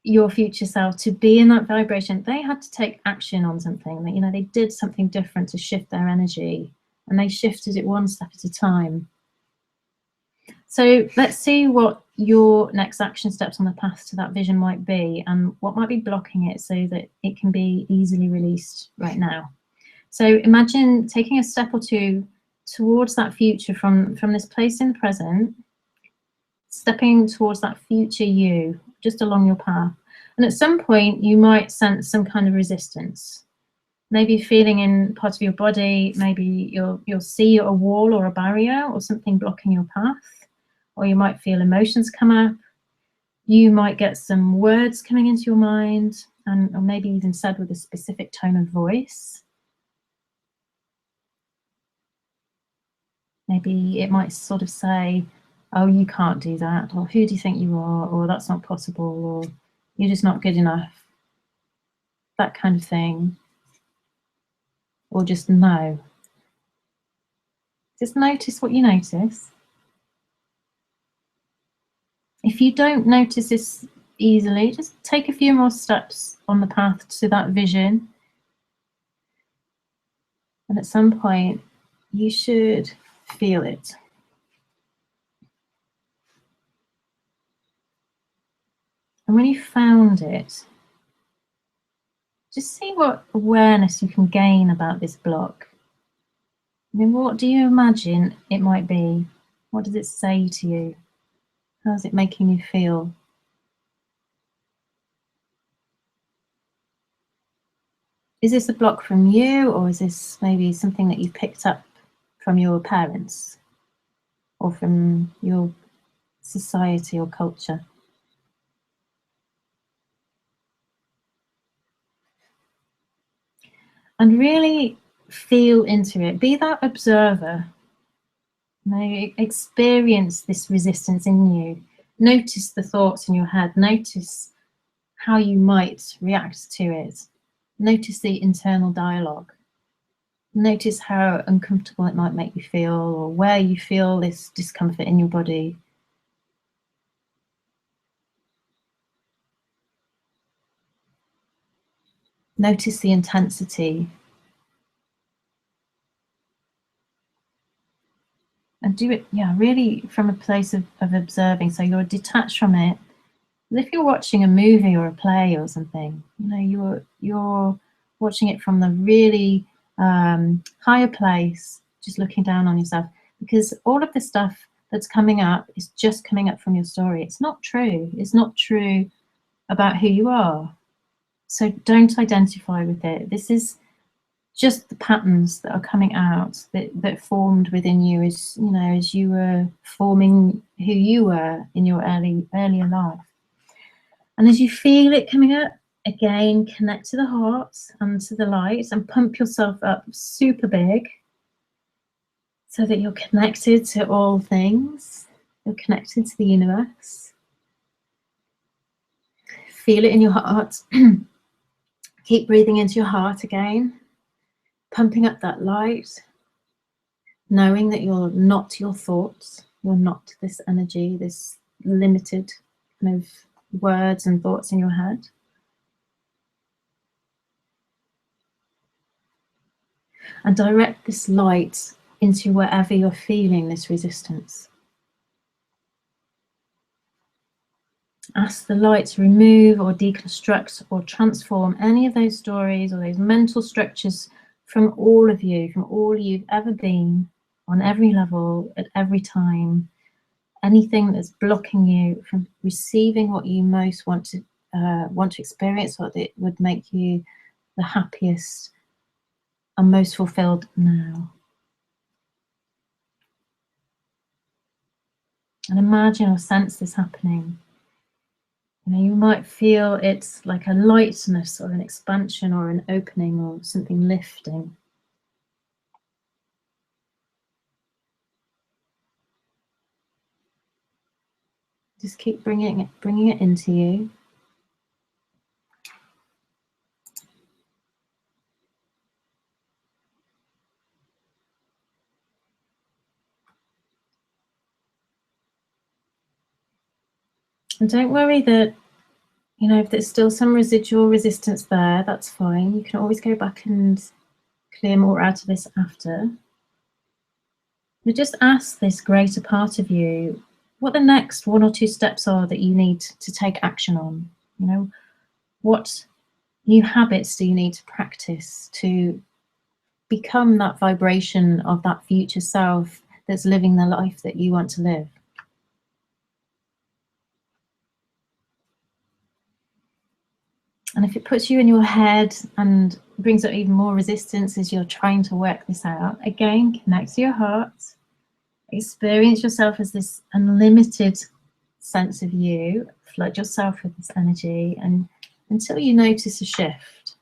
your future self to be in that vibration, they had to take action on something. They did something different to shift their energy, and they shifted it one step at a time. So let's see what your next action steps on the path to that vision might be, and what might be blocking it, so that it can be easily released right now. So imagine taking a step or two towards that future from this place in the present, stepping towards that future you, just along your path. And at some point, you might sense some kind of resistance. Maybe feeling in part of your body, maybe you'll see a wall or a barrier or something blocking your path, or you might feel emotions come up. You might get some words coming into your mind, or maybe even said with a specific tone of voice. Maybe it might sort of say, oh, you can't do that, or who do you think you are, or that's not possible, or you're just not good enough, that kind of thing. Or just no. Just notice what you notice. If you don't notice this easily, just take a few more steps on the path to that vision. And at some point, you should feel it. And when you found it, just see what awareness you can gain about this block. I mean, what do you imagine it might be? What does it say to you? How's it making you feel? Is this a block from you, or is this maybe something that you've picked up from your parents or from your society or culture? And really feel into it. Be that observer. You know, experience this resistance in you. Notice the thoughts in your head. Notice how you might react to it. Notice the internal dialogue. Notice how uncomfortable it might make you feel, or where you feel this discomfort in your body. Notice the intensity. And do it, yeah, really from a place of observing. So you're detached from it. As if you're watching a movie or a play or something, you know, you're watching it from the really higher place, just looking down on yourself, because all of the stuff that's coming up is just coming up from your story. It's not true. It's not true about who you are. So don't identify with it. This is just the patterns that are coming out, that formed within you as, you know, as you were forming who you were in your earlier life. And as you feel it coming up, again, connect to the heart and to the light, and pump yourself up super big, so that you're connected to all things. You're connected to the universe. Feel it in your heart. Keep breathing into your heart again, pumping up that light, knowing that you're not your thoughts. You're not this energy, this limited kind of words and thoughts in your head. And direct this light into wherever you're feeling this resistance. Ask the light to remove or deconstruct or transform any of those stories or those mental structures from all of you, from all you've ever been, on every level, at every time. Anything that's blocking you from receiving what you most want to experience, what it would make you the happiest and most fulfilled now. And imagine or sense this happening. You know, you might feel it's like a lightness or an expansion or an opening or something lifting. Just keep bringing it into you. And don't worry that, you know, if there's still some residual resistance there, that's fine. You can always go back and clear more out of this after. But just ask this greater part of you what the next 1 or 2 steps are that you need to take action on. You know, what new habits do you need to practice to become that vibration of that future self that's living the life that you want to live? And if it puts you in your head and brings up even more resistance as you're trying to work this out, again, connect to your heart. Experience yourself as this unlimited sense of you. Flood yourself with this energy, and until you notice a shift.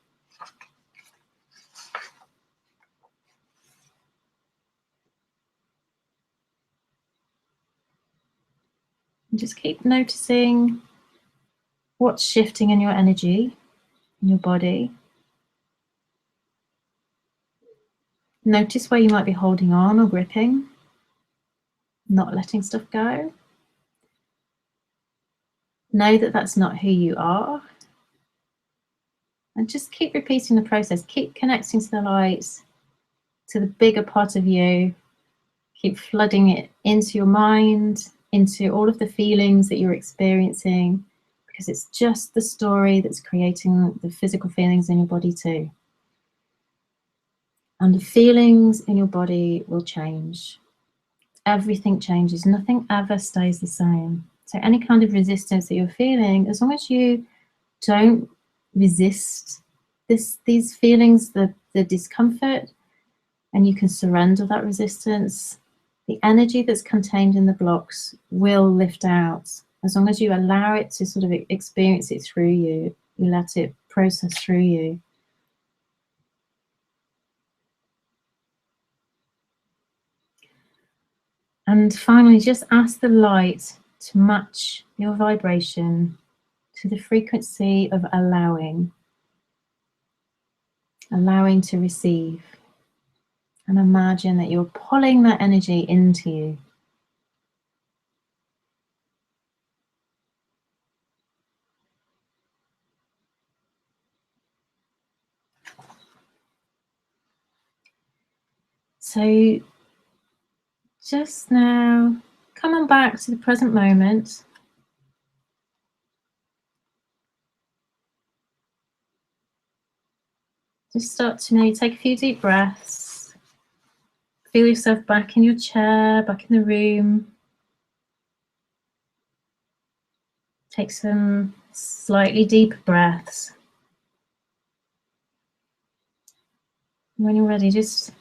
And just keep noticing what's shifting in your energy, in your body. Notice where you might be holding on or gripping, not letting stuff go. Know that that's not who you are. And just keep repeating the process. Keep connecting to the light, to the bigger part of you. Keep flooding it into your mind, into all of the feelings that you're experiencing, because it's just the story that's creating the physical feelings in your body too. And the feelings in your body will change. Everything changes. Nothing ever stays the same. So any kind of resistance that you're feeling, as long as you don't resist these feelings, the discomfort, and you can surrender that resistance, the energy that's contained in the blocks will lift out. As long as you allow it to sort of experience it through you, you let it process through you. And finally, just ask the light to match your vibration to the frequency of allowing to receive. And imagine that you're pulling that energy into you. So just now, come on back to the present moment. Just start to maybe take a few deep breaths. Feel yourself back in your chair, back in the room. Take some slightly deeper breaths. When you're ready, just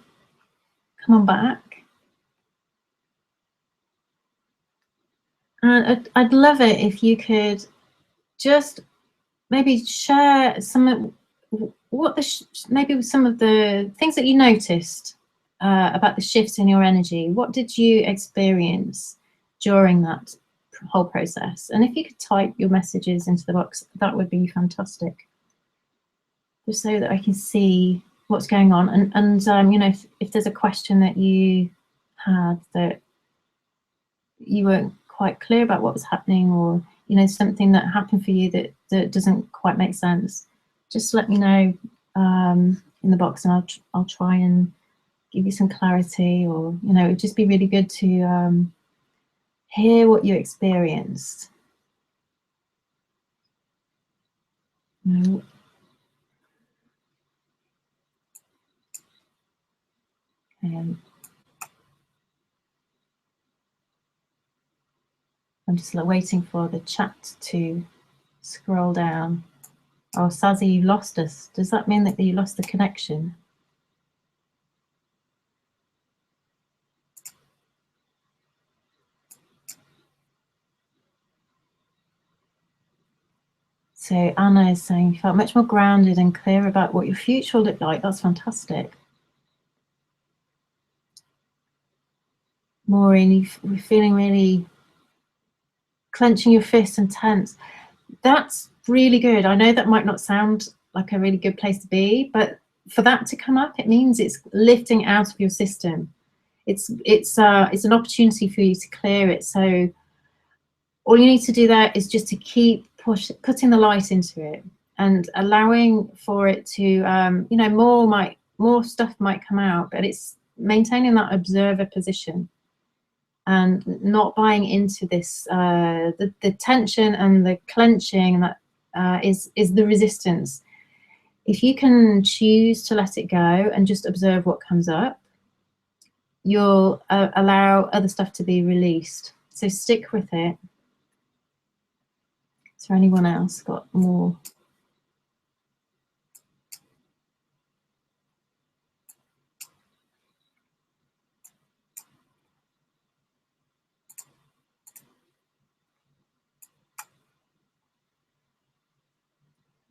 come on back. And I'd love it if you could just maybe share some maybe some of the things that you noticed about the shifts in your energy. What did you experience during that whole process? And if you could type your messages into the box, that would be fantastic, just so that I can see what's going on. And you know, if there's a question that you had that you weren't quite clear about what was happening, or you know, something that happened for you that doesn't quite make sense, just let me know in the box, and I'll try and give you some clarity. Or you know, it'd just be really good to hear what you experienced. You know, I'm just waiting for the chat to scroll down. Oh, Sazi, you lost us. Does that mean that you lost the connection? So Anna is saying you felt much more grounded and clear about what your future will look like. That's fantastic. Maureen, you're feeling really clenching your fists and tense. That's really good. I know that might not sound like a really good place to be, but for that to come up, it means it's lifting out of your system. It's an opportunity for you to clear it. So all you need to do there is just to keep putting the light into it and allowing for it to, you know, more stuff might come out, but it's maintaining that observer position and not buying into this, the tension and the clenching that is the resistance. If you can choose to let it go and just observe what comes up, you'll allow other stuff to be released. So stick with it. Is there anyone else got more?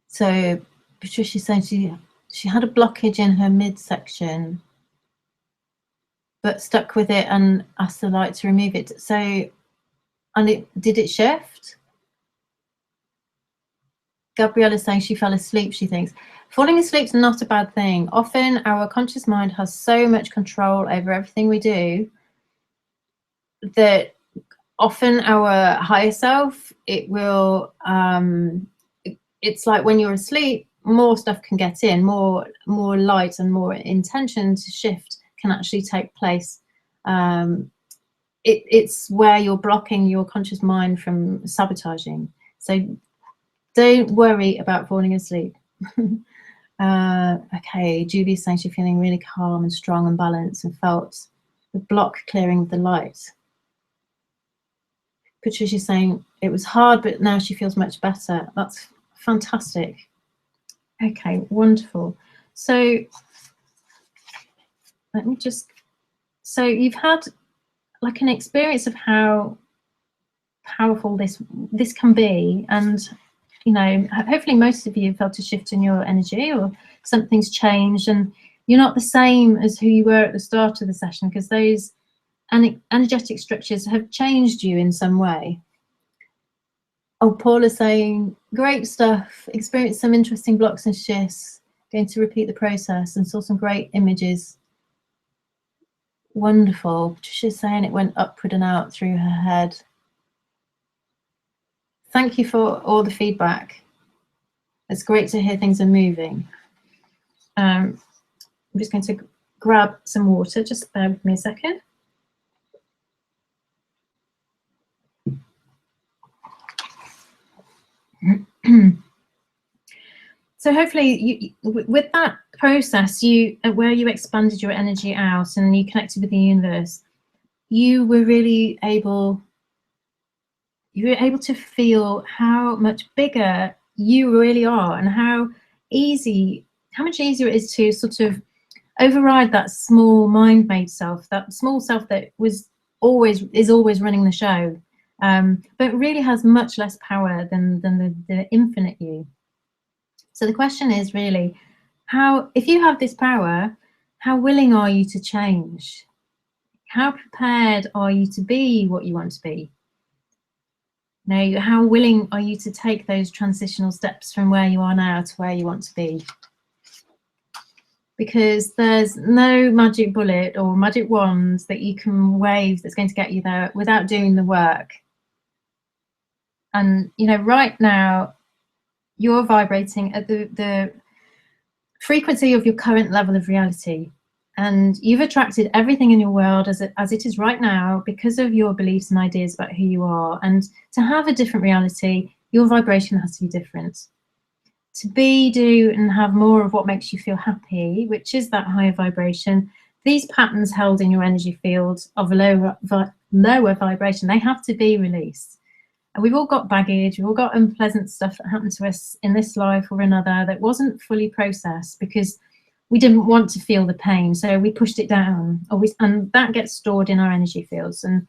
So Patricia's saying she had a blockage in her midsection, but stuck with it and asked the light to remove it. So, and did it shift? Gabriella's saying she fell asleep, she thinks. Falling asleep's not a bad thing. Often our conscious mind has so much control over everything we do that often our higher self, it will, it's like when you're asleep, more stuff can get in, more light and more intention to shift can actually take place. It's where you're blocking your conscious mind from sabotaging. So don't worry about falling asleep. Okay, Julie's saying she's feeling really calm and strong and balanced and felt the block clearing with the light. Patricia's saying it was hard, but now she feels much better. That's fantastic. Okay, wonderful. So let me just, so you've had like an experience of how powerful this can be, and you know, hopefully most of you have felt a shift in your energy or something's changed and you're not the same as who you were at the start of the session, because those energetic structures have changed you in some way. Oh, Paula's saying, great stuff, experienced some interesting blocks and shifts, going to repeat the process and saw some great images. Wonderful. Patricia's saying it went upward and out through her head. Thank you for all the feedback. It's great to hear things are moving. I'm just going to grab some water, just bear with me a second. So hopefully with that process, where you expanded your energy out and you connected with the universe, you were able to feel how much bigger you really are and how much easier it is to sort of override that small mind-made self, that small self that is always running the show, but really has much less power than the infinite you. So the question is really, if you have this power, how willing are you to change? How prepared are you to be what you want to be? Now, how willing are you to take those transitional steps from where you are now to where you want to be? Because there's no magic bullet or magic wand that you can wave that's going to get you there without doing the work. And, you know, right now, you're vibrating at the frequency of your current level of reality. And you've attracted everything in your world as it is right now because of your beliefs and ideas about who you are. And to have a different reality, your vibration has to be different. To be, do, and have more of what makes you feel happy, which is that higher vibration, these patterns held in your energy field of lower vibration, they have to be released. And we've all got baggage, we've all got unpleasant stuff that happened to us in this life or another that wasn't fully processed because we didn't want to feel the pain, so we pushed it down, and that gets stored in our energy fields. And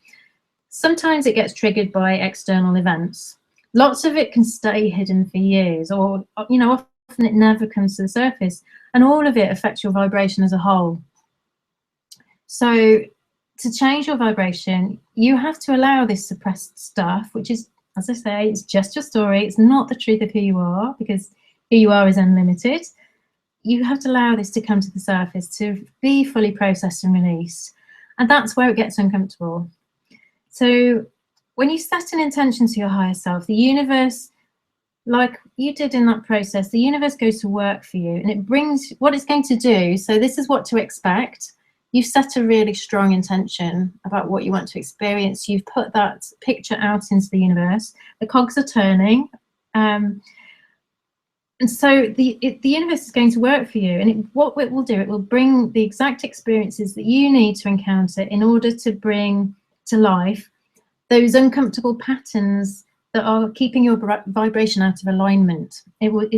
sometimes it gets triggered by external events. Lots of it can stay hidden for years, or, you know, often it never comes to the surface, and all of it affects your vibration as a whole. So to change your vibration, you have to allow this suppressed stuff, which is, as I say, it's just your story. It's not the truth of who you are, because who you are is unlimited. You have to allow this to come to the surface, to be fully processed and released. And that's where it gets uncomfortable. So when you set an intention to your higher self, the universe, like you did in that process, the universe goes to work for you and it brings what it's going to do. So this is what to expect. you've set a really strong intention about what you want to experience. You've put that picture out into the universe. The cogs are turning. And so the universe is going to work for you, and what it will do, it will bring the exact experiences that you need to encounter in order to bring to life those uncomfortable patterns that are keeping your vibration out of alignment. It will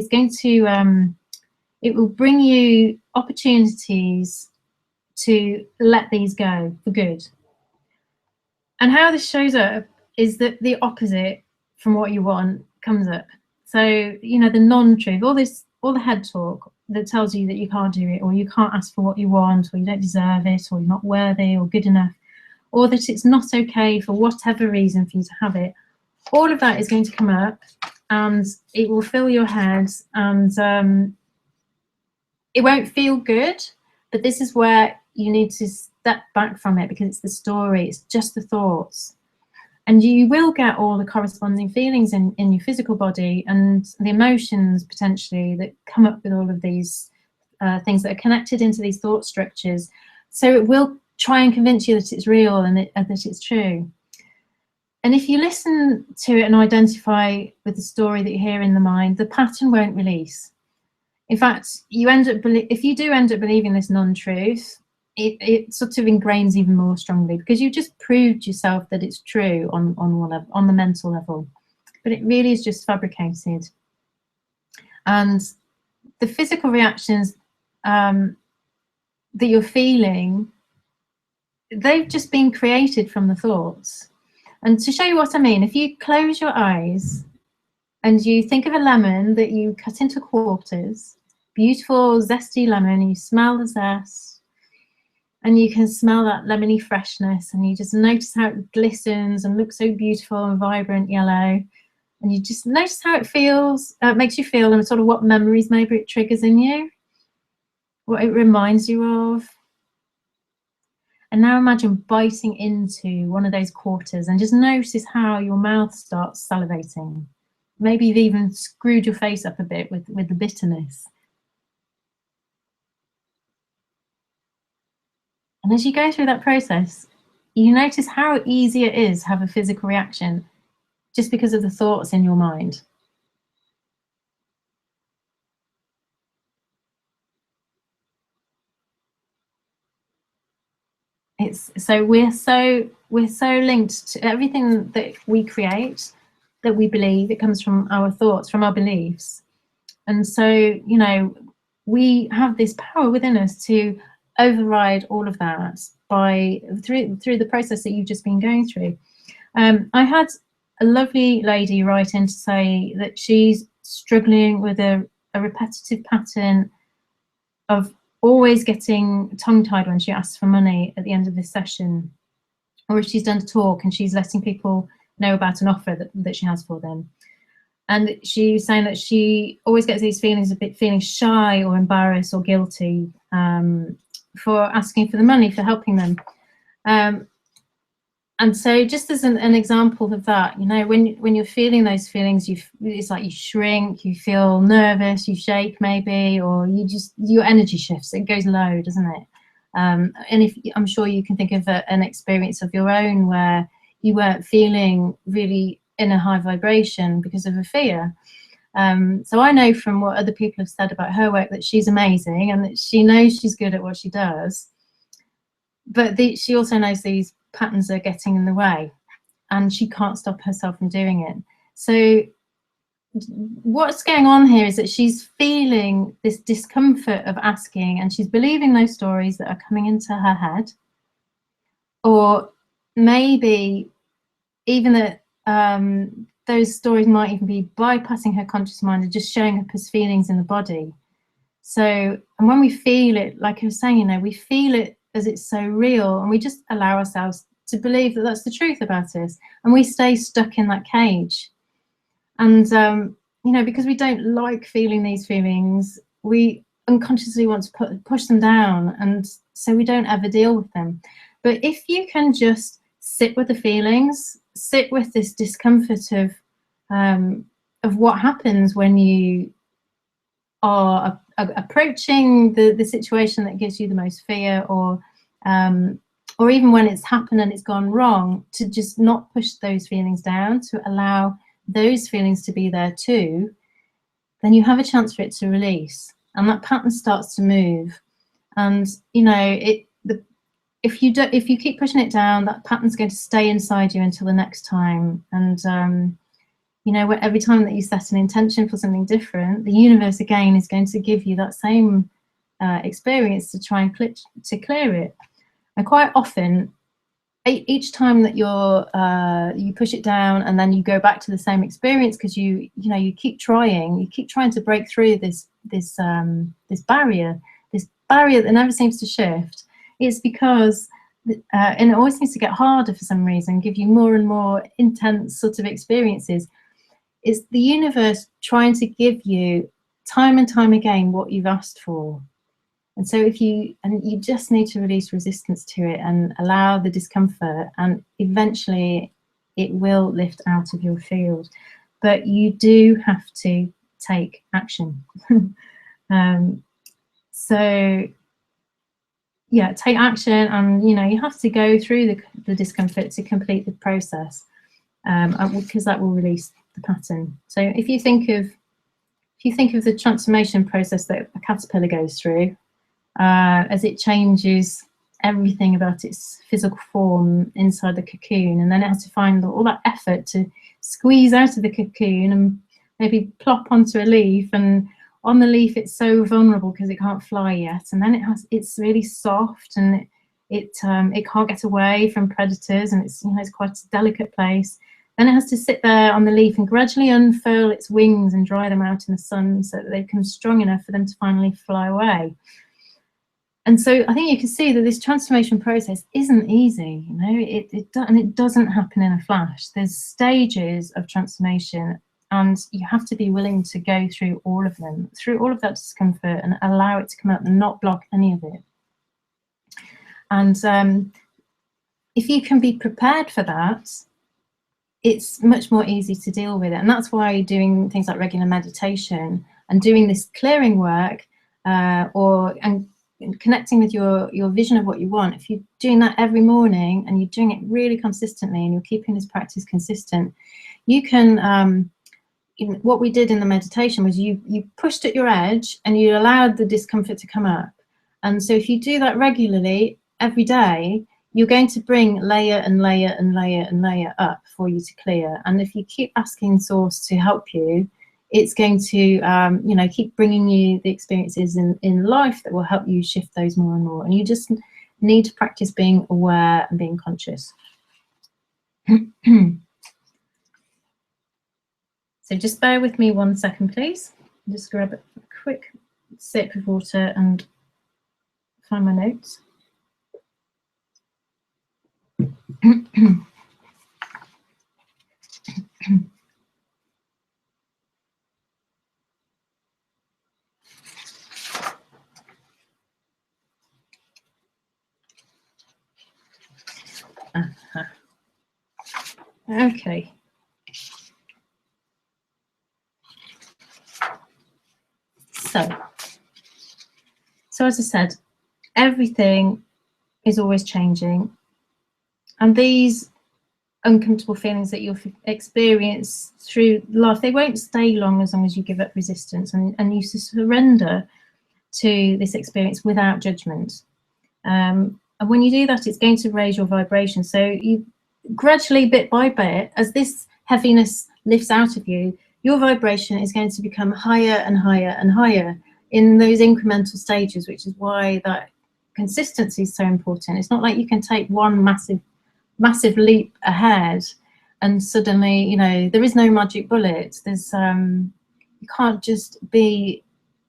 bring you opportunities to let these go for good. And how this shows up is that the opposite from what you want comes up. So, you know, the non-truth, all the head talk that tells you that you can't do it, or you can't ask for what you want, or you don't deserve it, or you're not worthy or good enough, or that it's not okay for whatever reason for you to have it, all of that is going to come up, and it will fill your head, and it won't feel good. But this is where you need to step back from it, because it's the story, it's just the thoughts. And you will get all the corresponding feelings in your physical body, and the emotions potentially that come up with all of these things that are connected into these thought structures. So it will try and convince you that it's real and that it's true. And if you listen to it and identify with the story that you hear in the mind, the pattern won't release. In fact, if you do end up believing this non-truth, it sort of ingrains even more strongly, because you just proved yourself that it's true on one level, on the mental level, but it really is just fabricated. And the physical reactions that you're feeling, they've just been created from the thoughts. And to show you what I mean, if you close your eyes and you think of a lemon that you cut into quarters, beautiful zesty lemon, you smell the zest, and you can smell that lemony freshness, and you just notice how it glistens and looks so beautiful and vibrant yellow, and you just notice how it feels, makes you feel, and sort of what memories maybe it triggers in you, what it reminds you of. And now imagine biting into one of those quarters, and just notice how your mouth starts salivating. Maybe you've even screwed your face up a bit with the bitterness. And as you go through that process, you notice how easy it is to have a physical reaction just because of the thoughts in your mind. We're so linked to everything that we create, that we believe. It comes from our thoughts, from our beliefs. And so, you know, we have this power within us to override all of that through the process that you've just been going through. I had a lovely lady write in to say that she's struggling with a repetitive pattern of always getting tongue-tied when she asks for money at the end of this session, or if she's done a talk and she's letting people know about an offer that she has for them. And she was saying that she always gets these feelings, feeling shy or embarrassed or guilty for asking for the money, for helping them. And so just as an example of that, you know, when you're feeling those feelings, it's like you shrink, you feel nervous, you shake maybe, or your energy shifts, it goes low, doesn't it? And I'm sure you can think of an experience of your own where you weren't feeling really in a high vibration because of a fear. So I know from what other people have said about her work that she's amazing and that she knows she's good at what she does, but she also knows these patterns are getting in the way and she can't stop herself from doing it. So what's going on here is that she's feeling this discomfort of asking, and she's believing those stories that are coming into her head, or maybe even that those stories might even be bypassing her conscious mind and just showing up as feelings in the body. So, and when we feel it, like I was saying, you know, we feel it as it's so real, and we just allow ourselves to believe that that's the truth about us, and we stay stuck in that cage. And you know, because we don't like feeling these feelings, we unconsciously want to push them down, and so we don't ever deal with them. But if you can just sit with the feelings, sit with this discomfort of what happens when you are approaching the situation that gives you the most fear, or or even when it's happened and it's gone wrong, to just not push those feelings down, to allow those feelings to be there too, then you have a chance for it to release, and that pattern starts to move. And you know, if you keep pushing it down, that pattern's going to stay inside you until the next time. And you know, every time that you set an intention for something different, the universe again is going to give you that same experience to try and clear it. And quite often, each time that you push it down and then you go back to the same experience, because you keep trying to break through this barrier that never seems to shift. It's because and it always seems to get harder for some reason, give you more and more intense sort of experiences. It's the universe trying to give you time and time again what you've asked for. And so you just need to release resistance to it and allow the discomfort, and eventually it will lift out of your field. But you do have to take action. So yeah, take action, and you have to go through the discomfort to complete the process, because that will release the pattern. So if you think of the transformation process that a caterpillar goes through, as it changes everything about its physical form inside the cocoon, and then it has to find all that effort to squeeze out of the cocoon and maybe plop onto a leaf, and on the leaf it's so vulnerable because it can't fly yet, and then it's really soft, and it can't get away from predators, and it's quite a delicate place. Then it has to sit there on the leaf and gradually unfurl its wings and dry them out in the sun so that they become strong enough for them to finally fly away. And so I think you can see that this transformation process isn't easy. It doesn't happen in a flash. There's stages of transformation, and you have to be willing to go through all of them, through all of that discomfort, and allow it to come out and not block any of it. And if you can be prepared for that, it's much more easy to deal with it. And that's why doing things like regular meditation and doing this clearing work, and connecting with your vision of what you want, if you're doing that every morning and you're doing it really consistently and you're keeping this practice consistent, you can, what we did in the meditation was you pushed at your edge and you allowed the discomfort to come up. And so if you do that regularly every day, you're going to bring layer and layer and layer and layer up for you to clear. And if you keep asking Source to help you, it's going to keep bringing you the experiences in life that will help you shift those more and more. And you just need to practice being aware and being conscious. So just bear with me 1 second, please. Just grab a quick sip of water and find my notes. Okay. So as I said, everything is always changing, and these uncomfortable feelings that you'll experience through life, they won't stay long as you give up resistance and you surrender to this experience without judgment. And when you do that, it's going to raise your vibration. So you gradually, bit by bit, as this heaviness lifts out of you, your vibration is going to become higher and higher and higher in those incremental stages, which is why that consistency is so important. It's not like you can take one massive leap ahead and suddenly, there is no magic bullet. There's you can't just be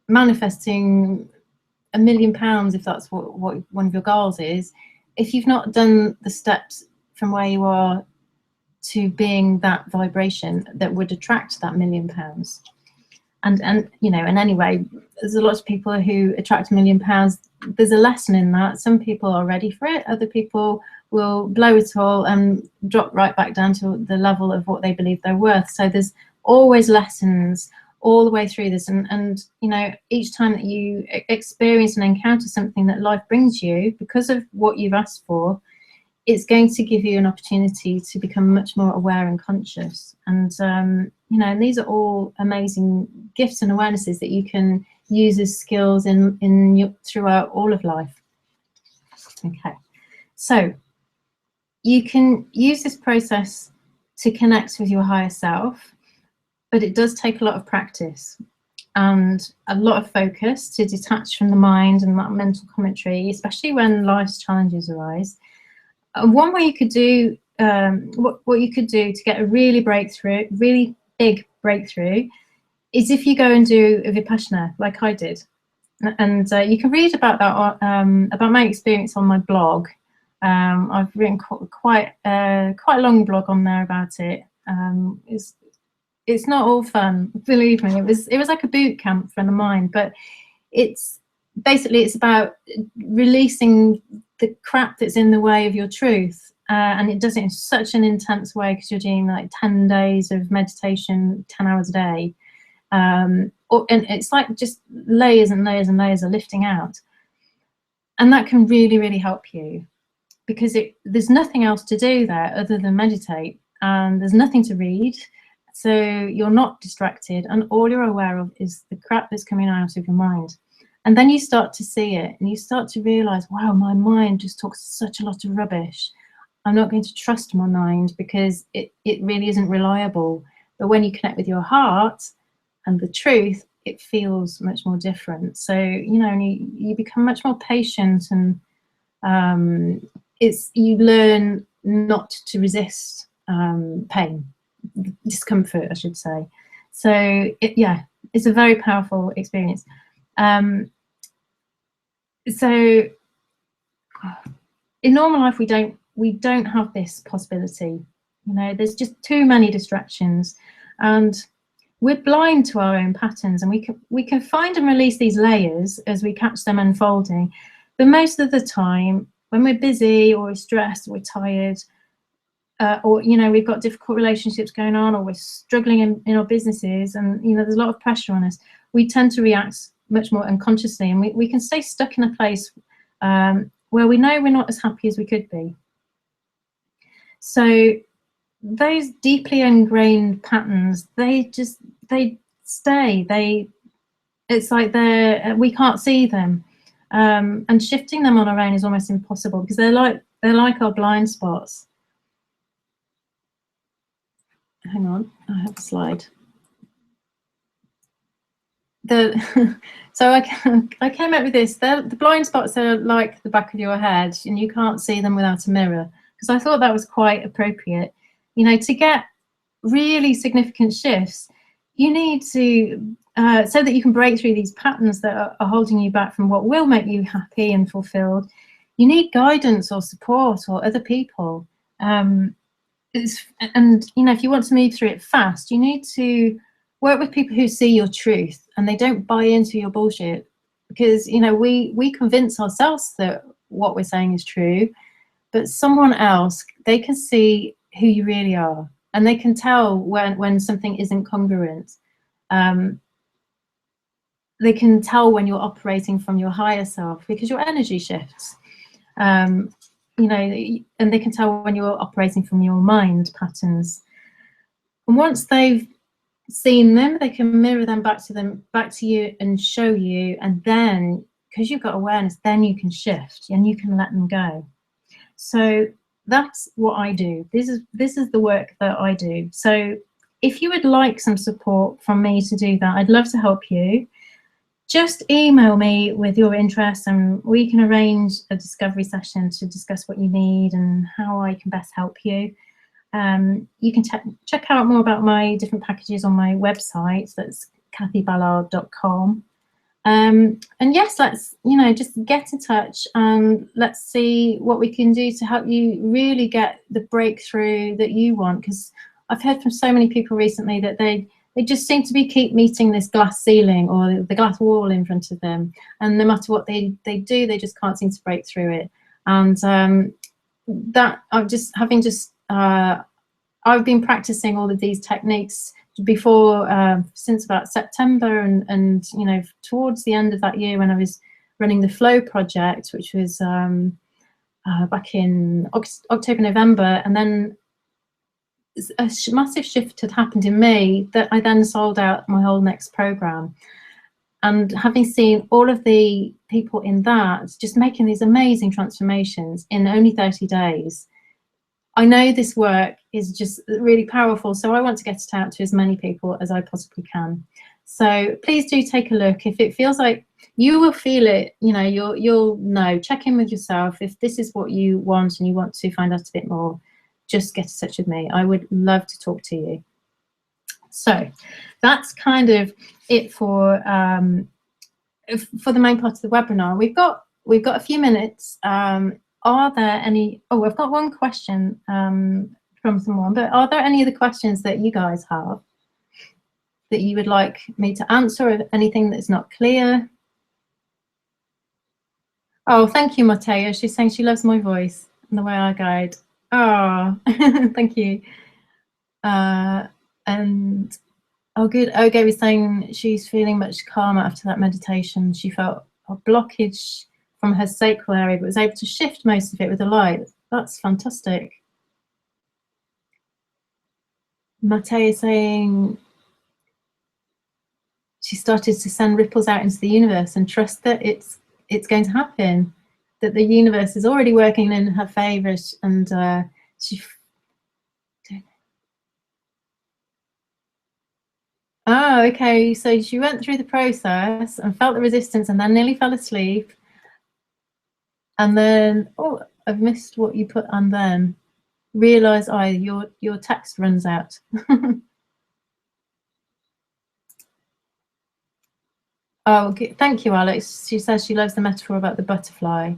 manifesting £1 million if that's what one of your goals is, if you've not done the steps from where you are to being that vibration that would attract that £1 million. And anyway, there's a lot of people who attract £1 million. There's a lesson in that. Some people are ready for it. Other people will blow it all and drop right back down to the level of what they believe they're worth. So there's always lessons, all the way through this, and you know, each time that you experience and encounter something that life brings you because of what you've asked for, it's going to give you an opportunity to become much more aware and conscious. And you know, and these are all amazing gifts and awarenesses that you can use as skills throughout all of life. Okay, so you can use this process to connect with your higher self, but it does take a lot of practice and a lot of focus to detach from the mind and that mental commentary, especially when life's challenges arise. One way you could do, what you could do to get a really big breakthrough, is if you go and do a Vipassana, like I did. And you can read about that, about my experience on my blog. I've written quite a long blog on there about it. It's not all fun, believe me. It was like a boot camp for the mind, but it's about releasing the crap that's in the way of your truth, and it does it in such an intense way because you're doing like 10 days of meditation, 10 hours a day, and it's like just layers and layers and layers of lifting out, and that can really, really help you because there's nothing else to do there other than meditate, and there's nothing to read, so you're not distracted, and all you're aware of is the crap that's coming out of your mind. And then you start to see it and you start to realize, wow, my mind just talks such a lot of rubbish. I'm not going to trust my mind because it really isn't reliable. But when you connect with your heart and the truth, it feels much more different. So, you know, you become much more patient, and you learn not to resist pain, discomfort, I should say. So, it's a very powerful experience. So in normal life, we don't have this possibility. You know, there's just too many distractions, and we're blind to our own patterns, and we can find and release these layers as we catch them unfolding. But most of the time, when we're busy or we're stressed or we're tired, or, you know, we've got difficult relationships going on, or we're struggling in our businesses, and, you know, there's a lot of pressure on us, we tend to react much more unconsciously, and we can stay stuck in a place where we know we're not as happy as we could be. So those deeply ingrained patterns, they stay. It's like we can't see them, and shifting them on our own is almost impossible because they're like our blind spots. Hang on, I have a slide. So I came up with this. The blind spots are like the back of your head, and you can't see them without a mirror, because I thought that was quite appropriate. You know, to get really significant shifts, you need to, so that you can break through these patterns that are holding you back from what will make you happy and fulfilled, you need guidance or support or other people. And, you know, if you want to move through it fast, you need to work with people who see your truth and they don't buy into your bullshit, because, you know, we convince ourselves that what we're saying is true, but someone else, they can see who you really are, and they can tell when something isn't congruent. They can tell when you're operating from your higher self, because your energy shifts. You know, and they can tell when you're operating from your mind patterns. And once they've seen them, they can mirror them back to you and show you, and then, because you've got awareness, then you can shift and you can let them go. So that's what I do. This is the work that I do. So if you would like some support from me to do that, I'd love to help you. Just email me with your interest and we can arrange a discovery session to discuss what you need and how I can best help you. You can check out more about my different packages on my website. That's cathyballard.com. And yes, let's, you know, just get in touch and let's see what we can do to help you really get the breakthrough that you want. Because I've heard from so many people recently that they just seem to keep meeting this glass ceiling or the glass wall in front of them, and no matter what they do, they just can't seem to break through it. And that I'm just having I've been practicing all of these techniques before, since about September, and you know, towards the end of that year when I was running the Flow project, which was back in October, November, and then a massive shift had happened in me that I then sold out my whole next program. And having seen all of the people in that just making these amazing transformations in only 30 days, I know this work is just really powerful. So I want to get it out to as many people as I possibly can. So please do take a look. If it feels like you will feel it, you know, you'll know. Check in with yourself. If this is what you want and you want to find out a bit more, just get in touch with me. I would love to talk to you. So that's kind of it for the main part of the webinar. We've got a few minutes. Are there any? Oh, I've got one question from someone. But are there any other questions that you guys have that you would like me to answer, or anything that's not clear? Oh, thank you, Matea. She's saying she loves my voice and the way I guide. Oh, thank you. And oh, good. Oge was saying she's feeling much calmer after that meditation. She felt a blockage from her sacral area, but was able to shift most of it with the light. That's fantastic. Matea is saying she started to send ripples out into the universe and trust that it's going to happen, that the universe is already working in her favor, and she. Oh, okay. So she went through the process and felt the resistance, and then nearly fell asleep. And then, oh, I've missed what you put. And then realize, your text runs out. Oh, okay. Thank you, Alex. She says she loves the metaphor about the butterfly.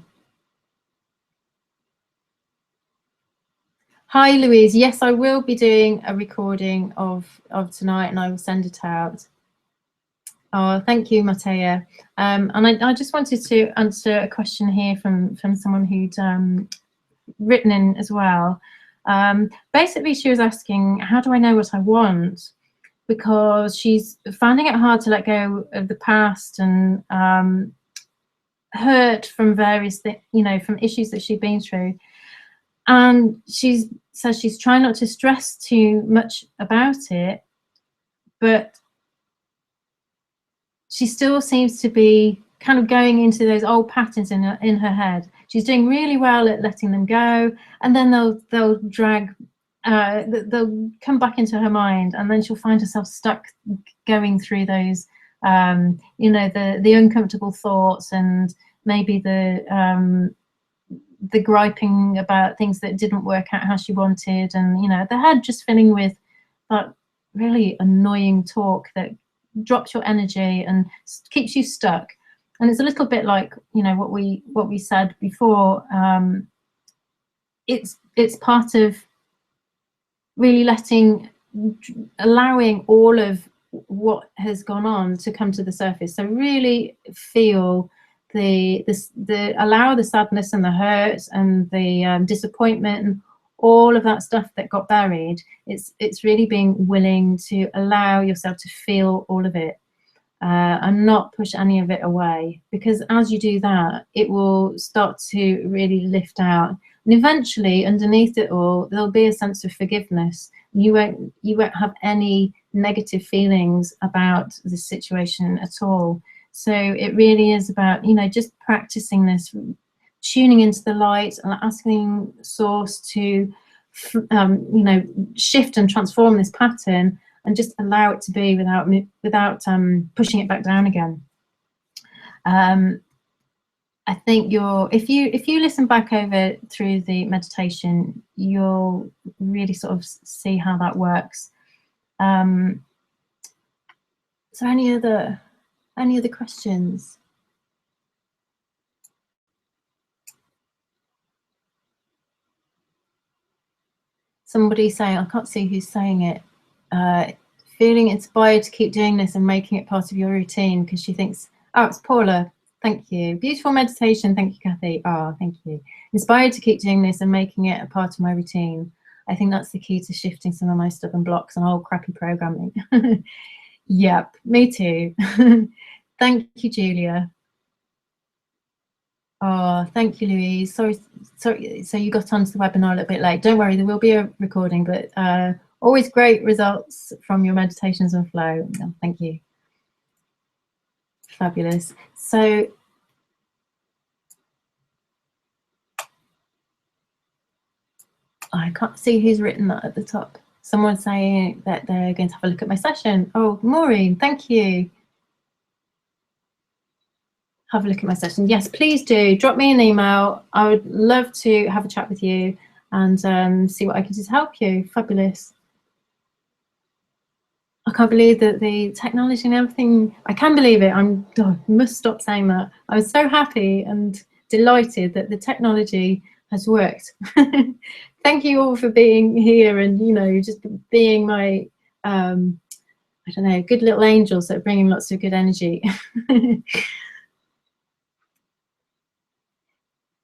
Hi, Louise. Yes, I will be doing a recording of tonight, and I will send it out. Oh, thank you, Matea. And I just wanted to answer a question here from someone who'd written in as well. Basically, she was asking, how do I know what I want? Because she's finding it hard to let go of the past and hurt from various things, you know, from issues that she'd been through. And she says she's trying not to stress too much about it, but she still seems to be kind of going into those old patterns in her head. She's doing really well at letting them go, and then they'll drag, they'll come back into her mind, and then she'll find herself stuck going through those, you know, the uncomfortable thoughts, and maybe the griping about things that didn't work out how she wanted, and you know, the head just filling with that really annoying talk that drops your energy and keeps you stuck. And it's a little bit like, you know, what we said before. It's part of really allowing all of what has gone on to come to the surface. So really feel allow the sadness and the hurt and the disappointment and all of that stuff that got buried. It's really being willing to allow yourself to feel all of it, and not push any of it away, because as you do that, it will start to really lift out, and eventually underneath it all there'll be a sense of forgiveness. You won't have any negative feelings about the situation at all. So it really is about, you know, just practicing this, tuning into the light and asking Source to, you know, shift and transform this pattern, and just allow it to be without pushing it back down again. I think if you listen back over through the meditation, you'll really sort of see how that works. So any other questions? Somebody saying, I can't see who's saying it, feeling inspired to keep doing this and making it part of your routine, because she thinks, oh, it's Paula. Thank you. Beautiful meditation. Thank you, Cathy. Oh, thank you. Inspired to keep doing this and making it a part of my routine. I think that's the key to shifting some of my stubborn blocks and old crappy programming. Yep, me too. Thank you, Julia. Oh, thank you, Louise. Sorry, so you got onto the webinar a little bit late. Don't worry, there will be a recording, but always great results from your meditations and flow. Oh, thank you. Fabulous. So I can't see who's written that at the top. Someone's saying that they're going to have a look at my session. Oh, Maureen, thank you. Have a look at my session. Yes, please do. Drop me an email. I would love to have a chat with you and see what I can do to help you. Fabulous. I can't believe that the technology and everything, I can believe it. I must stop saying that. I was so happy and delighted that the technology has worked. Thank you all for being here and, you know, just being my, I don't know, good little angels that are bringing lots of good energy.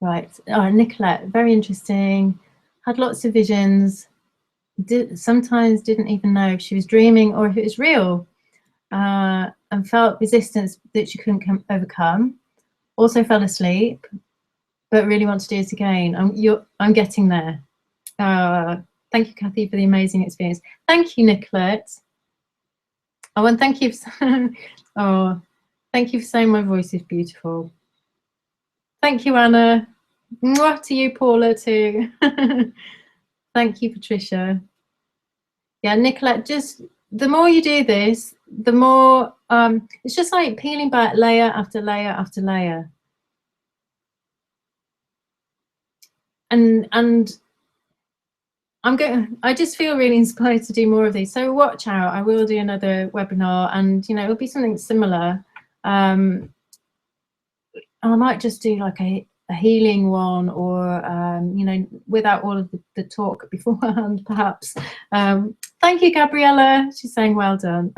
Right. Oh, Nicolette, very interesting. Had lots of visions. Sometimes didn't even know if she was dreaming or if it was real, and felt resistance that she couldn't overcome. Also fell asleep, but really want to do it again. I'm getting there. Thank you, Cathy, for the amazing experience. Thank you, Nicolette. Oh, and thank you for, oh, thank you for saying my voice is beautiful. Thank you, Anna. Mwah to you, Paula, too. Thank you, Patricia. Yeah, Nicolette, just the more you do this, the more, it's just like peeling back layer after layer after layer. And I just feel really inspired to do more of these. So watch out, I will do another webinar and, you know, it'll be something similar. I might just do like a healing one or, you know, without all of the talk beforehand, perhaps. Thank you, Gabriella. She's saying well done.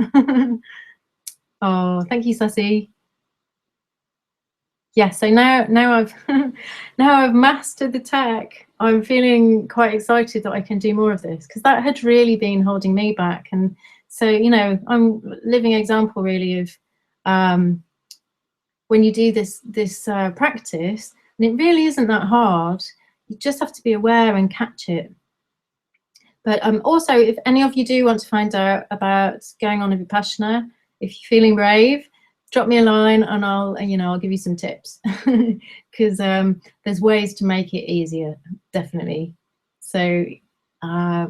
Oh, thank you, Sassy. Yeah, so now I've now I've mastered the tech. I'm feeling quite excited that I can do more of this because that had really been holding me back. And so, you know, I'm a living example really of when you do this practice, and it really isn't that hard. You just have to be aware and catch it. But also, if any of you do want to find out about going on a Vipassana, if you're feeling brave, drop me a line and I'll give you some tips because there's ways to make it easier, definitely. So yeah,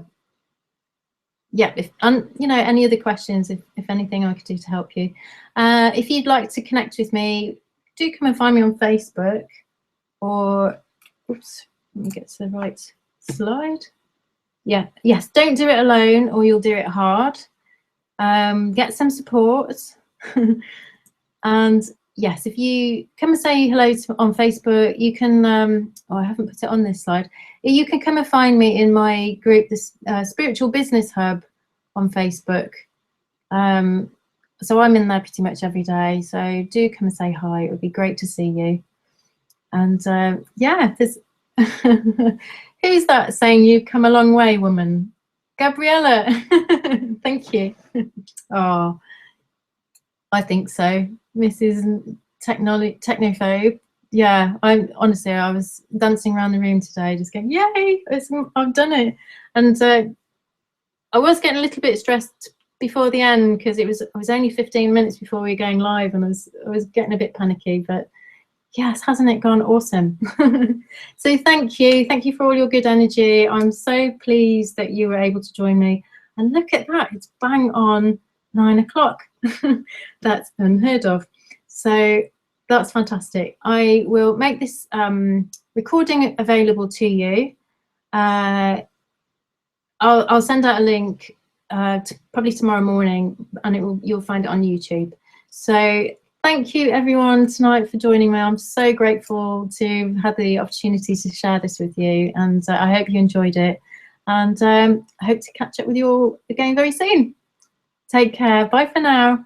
if you know, any other questions, if anything I could do to help you. If you'd like to connect with me, do come and find me on Facebook or, oops, let me get to the right slide. Yeah, yes, don't do it alone or you'll do it hard. Get some support. And yes, if you come and say hello on Facebook, you can, oh, I haven't put it on this slide. You can come and find me in my group, this Spiritual Business Hub on Facebook. So I'm in there pretty much every day. So do come and say hi. It would be great to see you. And yeah, there's, who's that saying you've come a long way, woman? Gabriella. Thank you. Oh, I think so. Mrs. Technophobe. Yeah, honestly, I was dancing around the room today, just going, yay, I've done it. And I was getting a little bit stressed before the end because it was only 15 minutes before we were going live, and I was getting a bit panicky, but yes, hasn't it gone awesome? So thank you for all your good energy. I'm so pleased that you were able to join me. And look at that, it's bang on 9 o'clock. That's unheard of. So that's fantastic. I will make this recording available to you. I'll send out a link probably tomorrow morning, and you'll find it on YouTube. So thank you everyone tonight for joining me. I'm so grateful to have the opportunity to share this with you, and I hope you enjoyed it. And I hope to catch up with you all again very soon. Take care. Bye for now.